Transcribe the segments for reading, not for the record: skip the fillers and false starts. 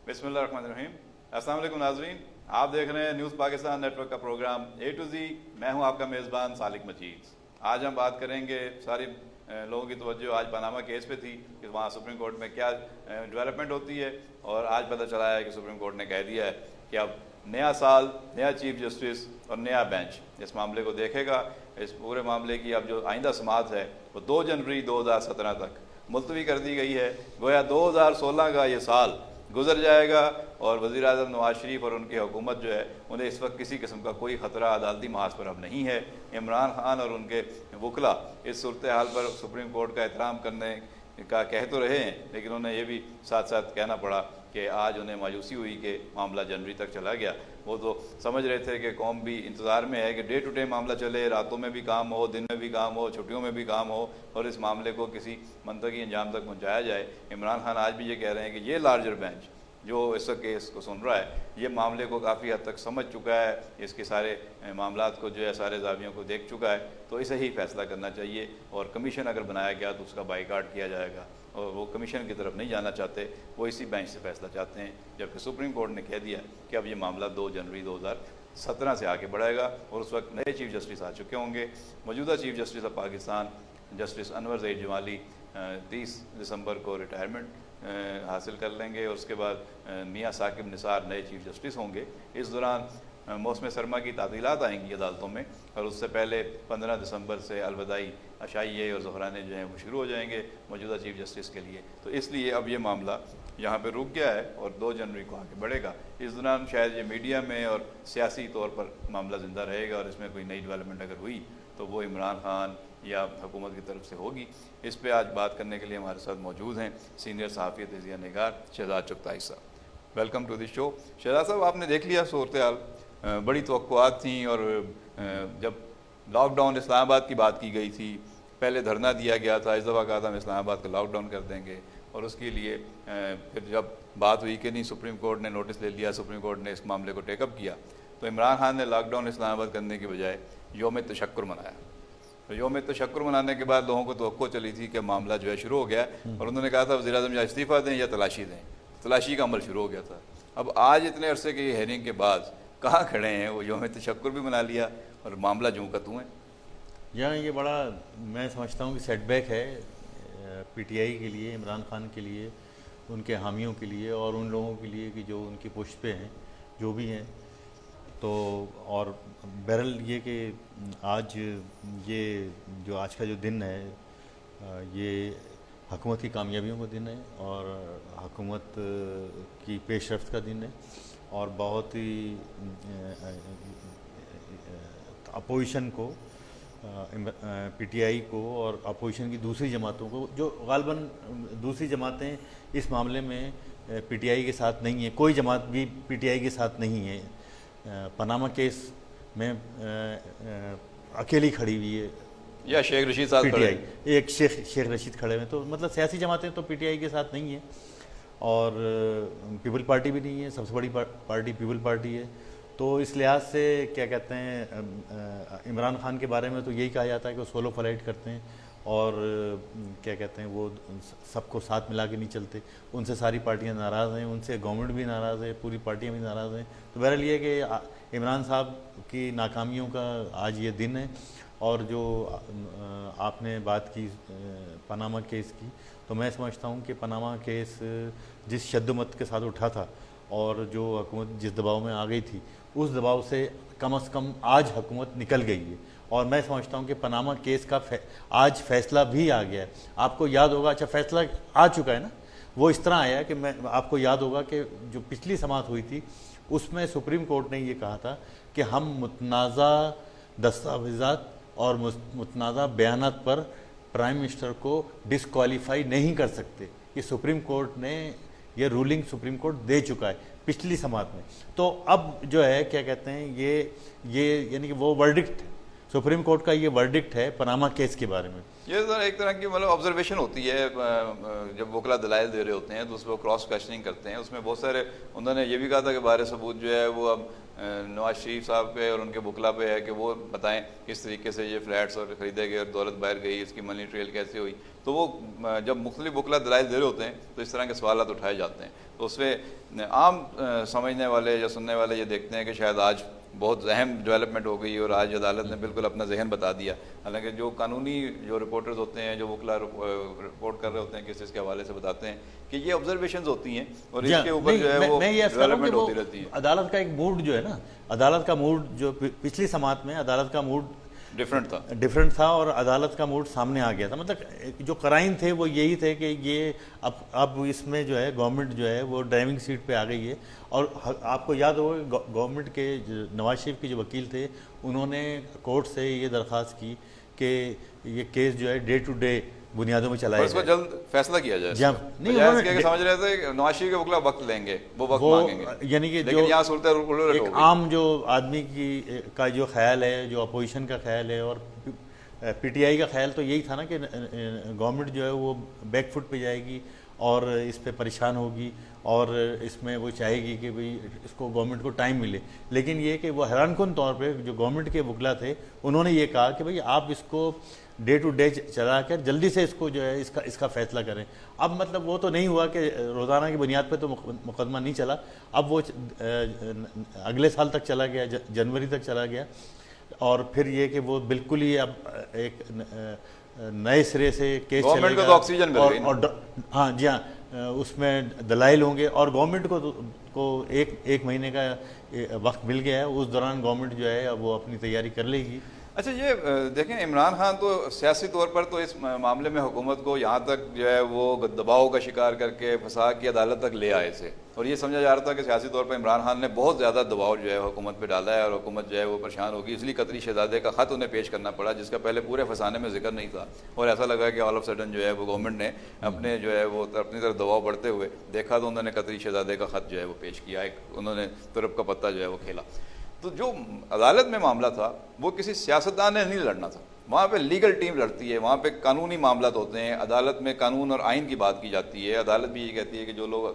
बिस्मिल्लाहिर्रहमानिर्रहीम। अस्सलाम वालेकुम नाज़रीन, आप देख रहे हैं न्यूज़ पाकिस्तान नेटवर्क का प्रोग्राम ए टू जी। मैं हूं आपका मेज़बान सालिक मजीद। आज हम बात करेंगे, सारी लोगों की तवज्जो आज पनामा केस पे थी कि वहाँ सुप्रीम कोर्ट में क्या डेवलपमेंट होती है। और आज पता चला है कि सुप्रीम कोर्ट ने कह दिया है कि अब नया साल, नया चीफ जस्टिस और नया बेंच इस मामले को देखेगा। इस पूरे मामले की अब जो आइंदा समाअत है वो 2 जनवरी 2017 तक मुलतवी कर दी गई है। गोया 2016 का ये साल गुजर जाएगा और वज़ीर-ए-आज़म नवाज़ शरीफ और उनकी हुकूमत जो है उन्हें इस वक्त किसी किस्म का कोई ख़तरा अदालती महाज पर अब नहीं है। इमरान खान और उनके वकला इस सूरत हाल पर सुप्रीम कोर्ट का एहतराम करने का कह तो रहे हैं, लेकिन उन्हें ये भी साथ साथ कहना पड़ा कि आज उन्हें मायूसी हुई कि मामला जनवरी तक चला गया। वो तो समझ रहे थे कि कौम भी इंतज़ार में है कि डे टू डे मामला चले, रातों में भी काम हो, दिन में भी काम हो, छुट्टियों में भी काम हो और इस मामले को किसी मंतकी अंजाम तक पहुँचाया जाए। इमरान खान आज भी ये कह रहे हैं कि ये लार्जर बेंच जो इस केस को सुन रहा है ये मामले को काफ़ी हद तक समझ चुका है, इसके सारे मामलात को जो है सारे ज़ावियों को देख चुका है, तो इसे ही फैसला करना चाहिए। और कमीशन अगर बनाया गया तो उसका बाइकाट किया जाएगा और वो कमीशन की तरफ नहीं जाना चाहते, वो इसी बेंच से फैसला चाहते हैं। जबकि सुप्रीम कोर्ट ने कह दिया कि अब ये मामला 2 जनवरी 2017 से आगे बढ़ेगा और उस वक्त नए चीफ जस्टिस आ चुके होंगे। मौजूदा chief justice of Pakistan justice Anwar Zaheer Jamali 30 दिसंबर को रिटायरमेंट हासिल कर लेंगे और उसके बाद मियाँ साकिब निसार नए चीफ जस्टिस होंगे। इस दौरान मौसम सरमा की तातीलात आएंगी अदालतों में और उससे पहले 15 दिसंबर से अलविदाई अशाइये और ज़हराने जो हैं वो शुरू हो जाएंगे मौजूदा चीफ जस्टिस के लिए। तो इसलिए अब ये मामला यहाँ पे रुक गया है और 2 जनवरी को आगे बढ़ेगा। इस दौरान शायद ये मीडिया में और सियासी तौर पर मामला ज़िंदा रहेगा और इसमें कोई नई डेवलपमेंट अगर हुई तो वो इमरान खान या हुकूमत की तरफ से होगी। इस पे आज बात करने के लिए हमारे साथ मौजूद हैं सीनियर सहाफ़ी तजिया निगार Shahzad Chughtai sahab. Welcome to the show. Shahzad sahab, आपने देख लिया सूरत हाल, बड़ी तवक्कुआत थी और जब लॉकडाउन इस्लामाबाद की बात की गई थी, पहले धरना दिया गया था, इस दफ़ा कहा था हम इस्लामाबाद को लॉकडाउन कर देंगे और उसके लिए फिर जब बात हुई कि नहीं सुप्रीम कोर्ट ने नोटिस ले लिया, सुप्रीम कोर्ट ने इस मामले को टेकअप किया, तो इमरान खान ने लॉकडाउन इस्लामाबाद करने के बजाय यौम तशक्कुर मनाया। तो यौम तशक्कुर मनाने के बाद लोगों को तवक्को चली थी कि मामला जो है शुरू हो गया और उन्होंने कहा था वज़ीर-ए-आज़म या इस्तीफ़ा दें या तलाशी दें। तलाशी का अमल शुरू हो गया था। अब आज इतने अरसे की हेयरिंग के बाद कहाँ खड़े हैं, वो यौम तशक्कुर भी मना लिया और मामला जूँ का तूँ है। यहाँ ये बड़ा मैं समझता हूँ कि सेटबैक है पीटीआई के लिए, इमरान खान के लिए, उनके हामियों के लिए और उन लोगों के लिए कि जो उनकी पुष्ट पे हैं, जो भी हैं। तो और बहरहाल ये कि आज ये जो आज का जो दिन है ये हुकूमत की कामयाबियों का दिन है और हुकूमत की पेशरफ्त का दिन है और बहुत ही अपोजिशन को, पीटीआई को और अपोजिशन की दूसरी जमातों को, जो गालबन दूसरी जमातें इस मामले में पीटीआई के साथ नहीं है, कोई जमात भी पीटीआई के साथ नहीं है। पनामा केस में अकेली खड़ी हुई है या शेख रशीद साहब पीटीआई, एक शेख रशीद खड़े हुए, तो मतलब सियासी जमातें तो पीटीआई के साथ नहीं है और पीपल पार्टी भी नहीं है। सबसे बड़ी पार्टी पीपल पार्टी है। तो इस लिहाज से क्या कहते हैं, इमरान खान के बारे में तो यही कहा जाता है कि वो सोलो फ्लाइट करते हैं और क्या कहते हैं वो सबको साथ मिला के नहीं चलते। उनसे सारी पार्टियां नाराज़ हैं, उनसे गवर्नमेंट भी नाराज़ है, पूरी पार्टियां भी नाराज़ हैं। तो बहरहाल ये कि इमरान साहब की नाकामियों का आज ये दिन है। और जो आपने बात की पनामा केस की, तो मैं समझता हूँ कि पनामा केस जिस शद्दमत के साथ उठा था और जो हुकूमत जिस दबाव में आ गई थी, उस दबाव से कम आज हुकूमत निकल गई है। और मैं समझता हूँ कि पनामा केस का आज फैसला भी आ गया है। आपको याद होगा, अच्छा फैसला आ चुका है ना, वो इस तरह आया कि मैं आपको याद होगा कि जो पिछली समाअत हुई थी उसमें सुप्रीम कोर्ट ने ये कहा था कि हम मुतनाज़ा दस्तावेज़ात और मुतनाज़ा बयानात पर प्राइम मिनिस्टर को डिसक्वालीफाई नहीं कर सकते। ये सुप्रीम कोर्ट ने ये रूलिंग सुप्रीम कोर्ट दे चुका है पिछली समाअत में। तो अब जो है क्या कहते हैं ये यानी कि वो वर्डिक्ट, सुप्रीम कोर्ट का ये वर्डिक्ट है पनामा केस के बारे में। ये एक तरह की मतलब ऑब्जर्वेशन होती है, जब वकला दलाइल दे रहे होते हैं तो उस पर क्रॉस क्वेश्चनिंग करते हैं। उसमें बहुत सारे उन्होंने ये भी कहा था कि बाहर सबूत जो है वो अब नवाज शरीफ साहब पे और उनके वकला पे है कि वो बताएं किस तरीके से ये फ्लैट्स और ख़रीदे गए और दौलत बाहर गई, इसकी मनी ट्रेल कैसे हुई। तो वो जब मुख्तलिफ वकला दलाइल दे रहे होते हैं तो इस तरह के सवाल उठाए जाते हैं। تو اس پہ عام سمجھنے والے یا سننے والے یہ دیکھتے ہیں کہ شاید آج بہت اہم ڈیولپمنٹ ہو گئی اور آج عدالت نے بالکل اپنا ذہن بتا دیا، حالانکہ جو قانونی جو رپورٹرز ہوتے ہیں، جو وکلا رپورٹ کر رہے ہوتے ہیں کیسز کے حوالے سے بتاتے ہیں کہ یہ آبزرویشنز ہوتی ہیں اور اس کے اوپر جو ہے وہ ڈیولپمنٹ ہوتی رہتی ہے۔ عدالت کا ایک موڈ جو ہے نا، عدالت کا موڈ جو پچھلی سماعت میں عدالت کا موڈ ڈفرینٹ تھا اور عدالت کا موڈ سامنے آ گیا تھا۔ مطلب جو کرائم تھے وہ یہی تھے کہ یہ اب اس میں جو ہے گورنمنٹ جو ہے وہ ڈرائیونگ سیٹ پہ آ گئی ہے، اور آپ کو یاد ہوگا گورنمنٹ کے نواز شریف کے جو وکیل تھے انہوں نے کورٹ سے یہ درخواست کی کہ یہ کیس جو ہے ڈے ٹو ڈے بنیادوں میں چلایا اس کو جلد فیصلہ کیا جائے۔ نہیں سمجھ رہے تھے کہ نواز شریف کے وکلا وقت لیں گے، وہ وقت مانگیں گے، یعنی کہ جو یہاں صورت ایک عام جو آدمی کا جو خیال ہے، جو اپوزیشن کا خیال ہے اور پی ٹی آئی کا خیال تو یہی تھا نا کہ گورنمنٹ جو ہے وہ بیک فٹ پہ جائے گی اور اس پہ پریشان ہوگی اور اس میں وہ چاہے گی کہ بھئی اس کو گورنمنٹ کو ٹائم ملے، لیکن یہ کہ وہ حیران کن طور پہ جو گورنمنٹ کے وکلا تھے انہوں نے یہ کہا کہ بھئی آپ اس کو ڈے ٹو ڈے چلا کر جلدی سے اس کو جو ہے اس کا فیصلہ کریں۔ اب مطلب وہ تو نہیں ہوا کہ روزانہ کی بنیاد پہ تو مقدمہ نہیں چلا، اب وہ اگلے سال تک چلا گیا، جنوری تک چلا گیا، اور پھر یہ کہ وہ بالکل ہی اب ایک نئے سرے سے کیس چلے گا، ہاں جی ہاں اس میں دلائل ہوں گے، اور گورنمنٹ کو ایک مہینے کا وقت مل گیا ہے، اس دوران گورنمنٹ جو ہے وہ اپنی تیاری کر لے گی۔ اچھا یہ دیکھیں عمران خان تو سیاسی طور پر تو اس معاملے میں حکومت کو یہاں تک جو ہے وہ دباؤ کا شکار کر کے پھنسا کے عدالت تک لے آئے تھے، اور یہ سمجھا جا رہا تھا کہ سیاسی طور پر عمران خان نے بہت زیادہ دباؤ جو ہے حکومت پہ ڈالا ہے اور حکومت جو ہے وہ پریشان ہوگی، اس لیے قطری شہزادے کا خط انہیں پیش کرنا پڑا جس کا پہلے پورے فسانے میں ذکر نہیں تھا، اور ایسا لگا کہ آل آف سڈن جو ہے وہ گورنمنٹ نے اپنے جو ہے وہ اپنی طرف دباؤ بڑھتے ہوئے دیکھا تو انہوں نے قطری شہزادے کا خط جو ہے وہ پیش کیا، ایک انہوں نے ترپ کا پتہ جو ہے وہ کھیلا۔ تو جو عدالت میں معاملہ تھا وہ کسی سیاستدان نے نہیں لڑنا تھا، وہاں پہ لیگل ٹیم لڑتی ہے، وہاں پہ قانونی معاملات ہوتے ہیں، عدالت میں قانون اور آئین کی بات کی جاتی ہے، عدالت بھی یہ کہتی ہے کہ جو لوگ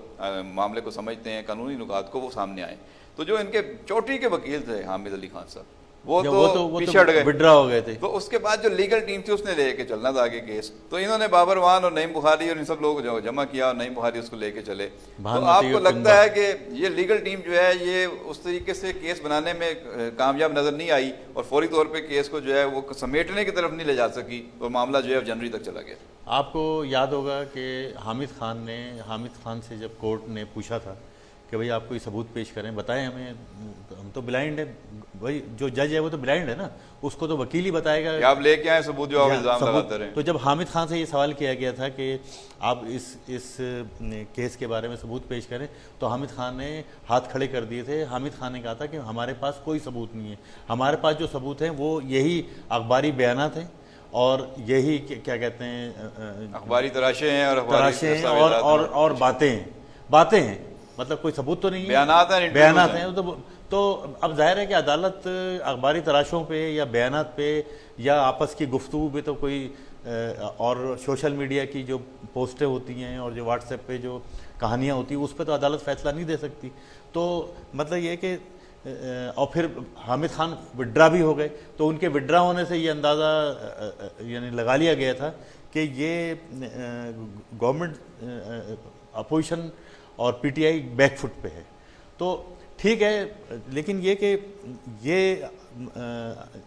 معاملے کو سمجھتے ہیں قانونی نکات کو وہ سامنے آئیں۔ تو جو ان کے چوٹی کے وکیل تھے حامد علی خان صاحب وہ تو پیچھے ہٹ گئے، وڈرا ہو گئے تھے، تو اس کے بعد جو لیگل ٹیم تھی اس نے لے کے چلنا تھا آگے کیس، تو انہوں نے بابر وان اور نعیم بخاری اور ان سب لوگ جو جمع کیا اور نعیم بخاری اس کو لے کے چلے۔ تو آپ کو لگتا ہے کہ یہ لیگل ٹیم جو ہے یہ اس طریقے سے کیس بنانے میں کامیاب نظر نہیں آئی اور فوری طور پہ کیس کو جو ہے وہ سمیٹنے کی طرف نہیں لے جا سکی اور معاملہ جو ہے جنوری تک چلا گیا؟ آپ کو یاد ہوگا کہ حامد خان سے جب کورٹ نے پوچھا تھا کہ بھئی آپ کوئی ثبوت پیش کریں، بتائیں ہمیں، ہم تو بلائنڈ ہے، بھائی جو جج ہے وہ تو بلائنڈ ہے نا، اس کو تو وکیل ہی بتائے گا کہ آپ لے کے آئیں ثبوت جو آپ الزام لگاتے رہے۔ تو جب حامد خان سے یہ سوال کیا گیا تھا کہ آپ اس کیس کے بارے میں ثبوت پیش کریں تو حامد خان نے ہاتھ کھڑے کر دیے تھے۔ حامد خان نے کہا تھا کہ ہمارے پاس کوئی ثبوت نہیں ہے، ہمارے پاس جو ثبوت ہیں وہ یہی اخباری بیانات ہیں اور یہی کیا کہتے ہیں اخباری تراشے ہیں اور باتیں ہیں، مطلب کوئی ثبوت تو نہیں ہے، بیانات ہیں۔ تو اب ظاہر ہے کہ عدالت اخباری تراشوں پہ یا بیانات پہ یا آپس کی گفتگو پہ تو کوئی اور سوشل میڈیا کی جو پوسٹیں ہوتی ہیں اور جو واٹس ایپ پہ جو کہانیاں ہوتی ہیں اس پہ تو عدالت فیصلہ نہیں دے سکتی۔ تو مطلب یہ کہ اور پھر حامد خان وڈرا بھی ہو گئے، تو ان کے وڈرا ہونے سے یہ اندازہ یعنی لگا لیا گیا تھا کہ یہ گورنمنٹ اپوزیشن اور P T I back foot پہ ہے۔ تو ٹھیک ہے، لیکن یہ کہ یہ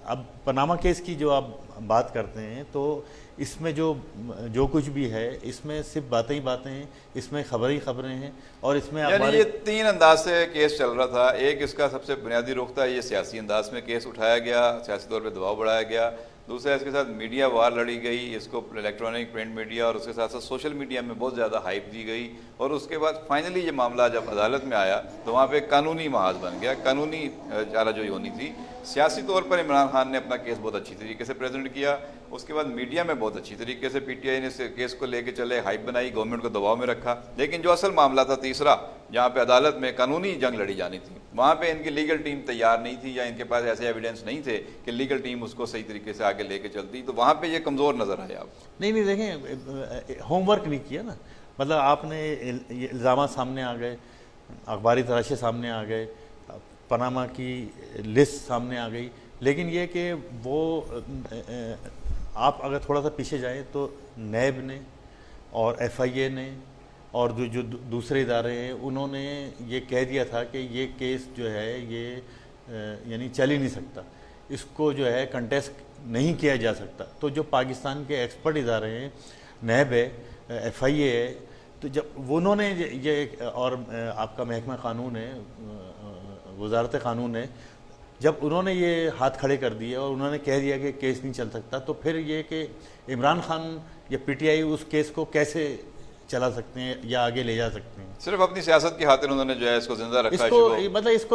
اب پاناما کیس کی جو آپ بات کرتے ہیں تو اس میں جو کچھ بھی ہے اس میں صرف باتیں ہی باتیں ہیں، اس میں خبریں ہیں، اور اس میں یعنی یہ تین انداز سے کیس چل رہا تھا۔ ایک اس کا سب سے بنیادی رخ تھا، یہ سیاسی انداز میں کیس اٹھایا گیا، سیاسی طور پہ دباؤ بڑھایا گیا۔ دوسرا اس کے ساتھ میڈیا وار لڑی گئی، اس کو الیکٹرانک پرنٹ میڈیا اور اس کے ساتھ ساتھ سوشل میڈیا میں بہت زیادہ ہائپ دی گئی، اور اس کے بعد فائنلی یہ معاملہ جب عدالت میں آیا تو وہاں پہ قانونی محاذ بن گیا، قانونی چارہ جوئی ہونی تھی۔ سیاسی طور پر عمران خان نے اپنا کیس بہت اچھی طریقے سے پریزنٹ کیا، اس کے بعد میڈیا میں بہت اچھی طریقے سے پی ٹی آئی نے اس کیس کو لے کے چلے، ہائپ بنائی، گورنمنٹ کو دباؤ میں رکھا۔ لیکن جو اصل معاملہ تھا تیسرا، جہاں پہ عدالت میں قانونی جنگ لڑی جانی تھی، وہاں پہ ان کی لیگل ٹیم تیار نہیں تھی یا ان کے پاس ایسے ایویڈنس نہیں تھے کہ لیگل ٹیم اس کو صحیح طریقے سے آگے لے کے چلتی، تو وہاں پہ یہ کمزور نظر آیا۔ آپ نہیں دیکھیں، ہوم ورک نہیں کیا نا، مطلب آپ نے یہ الزامات سامنے آ گئے، اخباری تراشے سامنے آ گئے، پاناما کی لسٹ سامنے آ گئی، لیکن یہ کہ وہ آپ اگر تھوڑا سا پیچھے جائیں تو نیب نے اور ایف آئی اے نے اور جو دوسرے ادارے ہیں انہوں نے یہ کہہ دیا تھا کہ یہ کیس جو ہے یہ یعنی چل ہی نہیں سکتا، اس کو جو ہے کنٹیسٹ نہیں کیا جا سکتا. تو جو پاکستان کے ایکسپرٹ ادارے ہیں، نیب ہے، ایف آئی اے ہے، تو جب انہوں نے یہ اور آپ کا محکمہ قانون ہے، وزارت قانون ہے، جب انہوں نے یہ ہاتھ کھڑے کر دیے اور انہوں نے کہہ دیا کہ کیس نہیں چل سکتا، تو پھر یہ کہ عمران خان یا P T I us case کو کیسے چلا سکتے ہیں یا آگے لے جا سکتے ہیں؟ صرف اپنی سیاست کی خاطر انہوں نے جو ہے اس کو زندہ رکھا. اس کو مطلب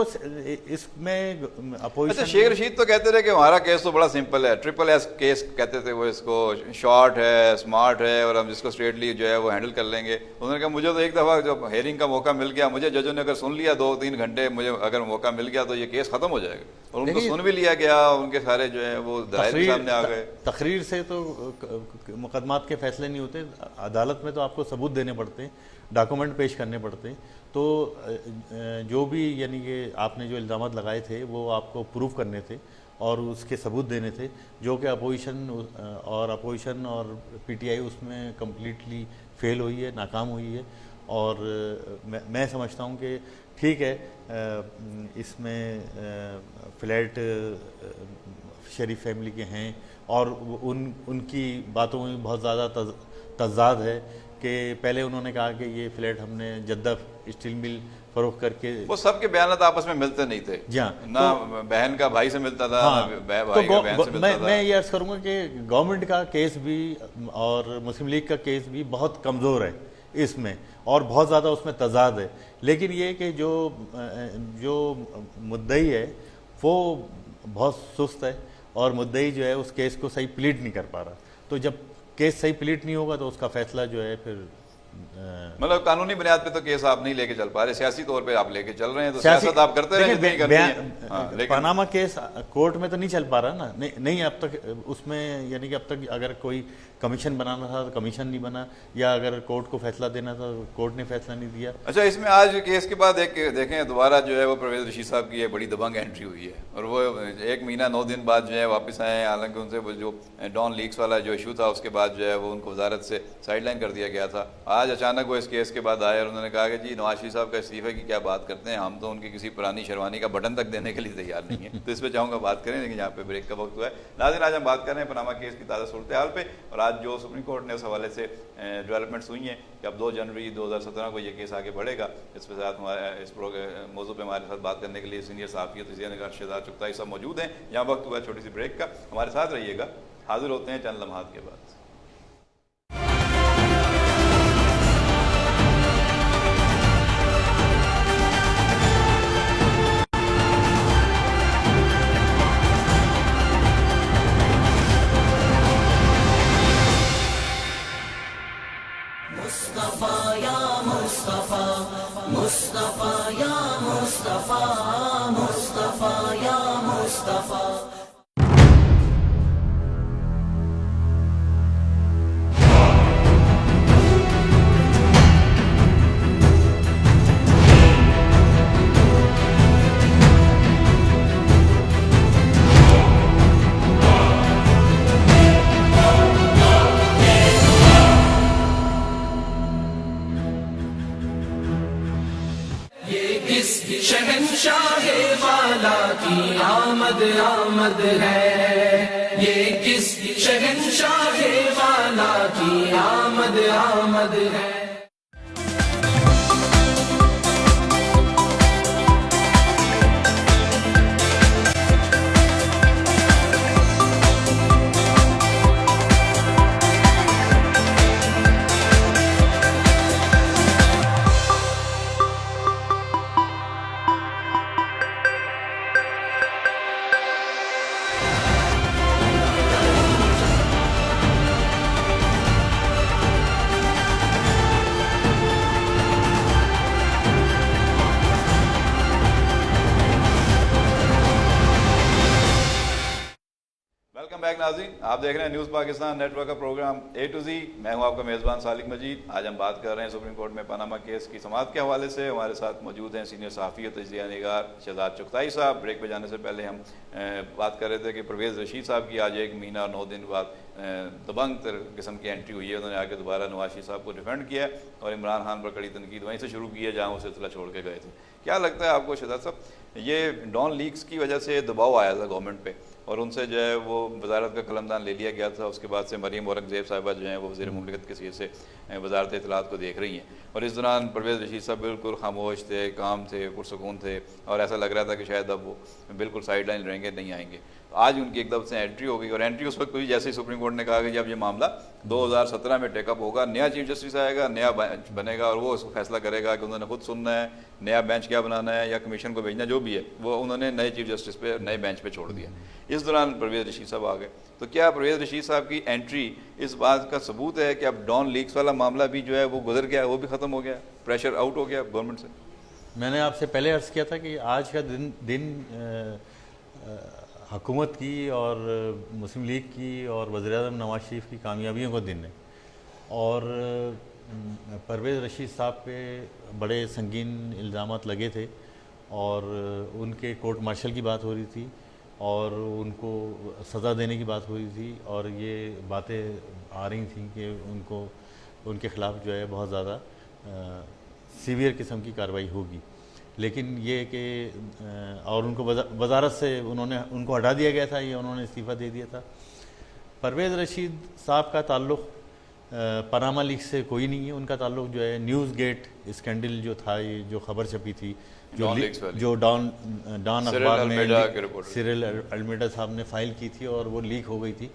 اس میں اچھا، شیخ رشید تو کہتے تھے کہ ہمارا کیس تو بڑا سمپل ہے، ٹرپل ایس کیس کہتے تھے وہ، اس کو شارٹ ہے، اسمارٹ ہے، اور ہم اس کو اسٹریٹلی جو ہے وہ ہینڈل کر لیں گے. انہوں نے کہا مجھے تو ایک دفعہ جب ہیئرنگ کا موقع مل گیا، مجھے ججوں نے اگر سن لیا 2-3 گھنٹے مجھے اگر موقع مل گیا تو یہ کیس ختم ہو جائے گا، اور ان کو سن بھی لیا گیا، ان کے سارے جو ہے وہ دلائل سامنے آ گئے. تقریر سے تو مقدمات کے فیصلے نہیں ہوتے، عدالت میں تو آپ کو ثبوت دینے پڑتے ہیں، ڈاکومنٹ پیش کرنے پڑتے ہیں. تو جو بھی یعنی کہ آپ نے جو الزامات لگائے تھے وہ آپ کو پروف کرنے تھے اور اس کے ثبوت دینے تھے، جو کہ اپوزیشن اور پی ٹی آئی اس میں کمپلیٹلی فیل ہوئی ہے، ناکام ہوئی ہے. اور میں سمجھتا ہوں کہ ٹھیک ہے، اس میں فلیٹ شریف فیملی کے ہیں اور ان کی باتوں میں بہت زیادہ تضاد ہے کہ پہلے انہوں نے کہا کہ یہ فلیٹ ہم نے جدہ اسٹیل مل فروخت کر کے، وہ سب کے بیانات آپس میں ملتے نہیں تھے. جی ہاں، نہ بہن کا بھائی سے ملتا تھا، نہ بھائی کا بہن سے ملتا تھا. میں یہ عرض کروں گا کہ گورنمنٹ کا کیس بھی اور مسلم لیگ کا کیس بھی بہت کمزور ہے اس میں، اور بہت زیادہ اس میں تضاد ہے. لیکن یہ کہ جو مدعی ہے وہ بہت سست ہے، اور مدعی جو ہے اس کیس کو صحیح پلیٹ نہیں کر پا رہا. تو جب کیس صحیح پلیٹ نہیں ہوگا تو اس کا فیصلہ جو ہے پھر مطلب قانونی بنیاد پہ تو کیس آپ نہیں لے کے چل پا رہے، سیاسی طور پہ آپ لے کے چل رہے ہیں. تو سیاست آپ کرتے رہے جتنی کرنی ہے. پاناما کیس کورٹ میں تو نہیں چل پا رہا نا، نہیں اب تک اس میں، یعنی کہ اب تک اگر کوئی کمیشن بنانا تھا تو کمیشن نہیں بنا، یا اگر کورٹ کو فیصلہ دینا تھا تو کورٹ نے فیصلہ نہیں دیا. اچھا، اس میں آج کیس کے بعد ایک دیکھیں دوبارہ جو ہے وہ پرویز رشید صاحب کی بڑی دبنگ انٹری ہوئی ہے، اور وہ 1 مہینہ 9 دن بعد جو ہے واپس آئے ہیں. حالانکہ ان سے وہ جو ڈان لیکس والا جو ایشو تھا اس کے بعد جو ہے وہ ان کو وزارت سے سائڈ لائن کر دیا گیا تھا. آج اچانک وہ اس کیس کے بعد آئے اور انہوں نے کہا کہ جی نواز شریف صاحب کا استعفے کی کیا بات کرتے ہیں، ہم تو ان کی کسی پرانی شیروانی کا بٹن تک دینے کے لیے تیار نہیں ہیں. تو اس پہ چاہوں گا بات کریں، لیکن یہاں پہ بریک کا وقت ہوا ہے. ناظرین، آج ہم بات کر رہے ہیں پاناما کیس کی تازہ صورتحال پہ، اور آج جو سپریم کورٹ نے اس حوالے سے ڈیولپمنٹس ہوئی ہیں کہ اب 2 جنوری 2017 کو یہ کیس آگے بڑھے گا. اس کے ساتھ اس موضوع پہ ہمارے ساتھ بات کرنے کے لیے سینئر صحافی تجزیہ نگار شہزاد چغتائی صاحب موجود ہیں. یہاں وقت ہوا ہے چھوٹی سی بریک کا، ہمارے ساتھ رہیے گا. حاضر ہوتے ہیں چند لمحات کے بعد. شہنشاہ والا کی آمد ہے، یہ کس شہنشاہ والا کی آمد ہے. ناظرین، آپ دیکھ رہے ہیں نیوز پاکستان نیٹ ورک کا پروگرام اے ٹو زی. میں ہوں آپ کا میزبان سالک مجید. آج ہم بات کر رہے ہیں سپریم کورٹ میں پاناما کیس کی سماعت کے حوالے سے. ہمارے ساتھ موجود ہیں سینئر صحافی و تجزیہ نگار شہزاد چغتائی صاحب. بریک پہ جانے سے پہلے ہم بات کر رہے تھے کہ پرویز رشید صاحب کی آج 1 مہینہ اور 9 دن بعد दबंग किस्म की एंट्री हुई है। उन्होंने आके दोबारा नवाज शरीफ साहब को डिफेंड किया और इमरान खान पर कड़ी तनकीद वहीं से शुरू की है जहाँ वो सिलसिला छोड़ के गए थे। क्या लगता है आपको शहजाद साहब, ये डॉन लीक्स की वजह से दबाव आया था गवर्नमेंट पे और उनसे जो है वो वजारत का कलमदान ले लिया गया था, उसके बाद से मरीम औरंगजेब साहिबा जो हैं वो वज़ीर मुमलिकत की हैसियत से वजारत इत्तलात को देख रही हैं, और इस दौरान परवेज़ रशीद साहब बिल्कुल खामोश थे, काम थे, पुरसकून थे, और ऐसा लग रहा था कि शायद अब वो बिल्कुल साइड लाइन रहेंगे, नहीं आएंगे। आज उनकी एकदम से एंट्री हो गई, और एंट्री उस वक्त हुई जैसे ही सुप्रीम कोर्ट ने कहा कि जब ये मामला 2017 में टेकअप होगा, नया चीफ जस्टिस आएगा, नया बेंच बनेगा और वो उसको फैसला करेगा कि उन्होंने खुद सुनना है, नया बेंच क्या बनाना है या कमीशन को भेजना, जो भी है वो उन्होंने नए चीफ जस्टिस पे नए बेंच पे छोड़ दिया। इस दौरान परवेज़ रशीद साहब आ गए। तो क्या परवेज़ रशीद साहब की एंट्री इस बात का सबूत है कि अब डॉन लीक्स वाला मामला भी जो है वो गुजर गया, वो भी ख़त्म हो गया, प्रेशर आउट हो गया गवर्नमेंट से? मैंने आपसे पहले अर्ज़ किया था कि आज का दिन हुकूमत की और मुस्लिम लीग की और वज़ीर-ए-आज़म नवाज शरीफ की कामयाबियों का दिन है, और परवेज़ रशीद साहब पे बड़े संगीन इल्ज़ामात लगे थे और उनके कोर्ट मार्शल की बात हो रही थी और उनको सज़ा देने की बात हो रही थी, और ये बातें आ रही थी कि उनके ख़िलाफ़ जो है बहुत ज़्यादा सीवियर किस्म की कार्रवाई होगी। लेकिन ये कि और उनको वजारत से उनको हटा दिया गया था, ये उन्होंने इस्तीफ़ा दे दिया था। परवेज़ रशीद साहब का ताल्लुक़ पनामा लीक से कोई नहीं है, उनका ताल्लुक़ जो है न्यूज़ गेट स्कैंडल जो था, ये जो खबर छपी थी, जो डॉन अखबार में सिरिल अल्मेडा साहब ने फ़ाइल की थी और वो लीक हो गई थी,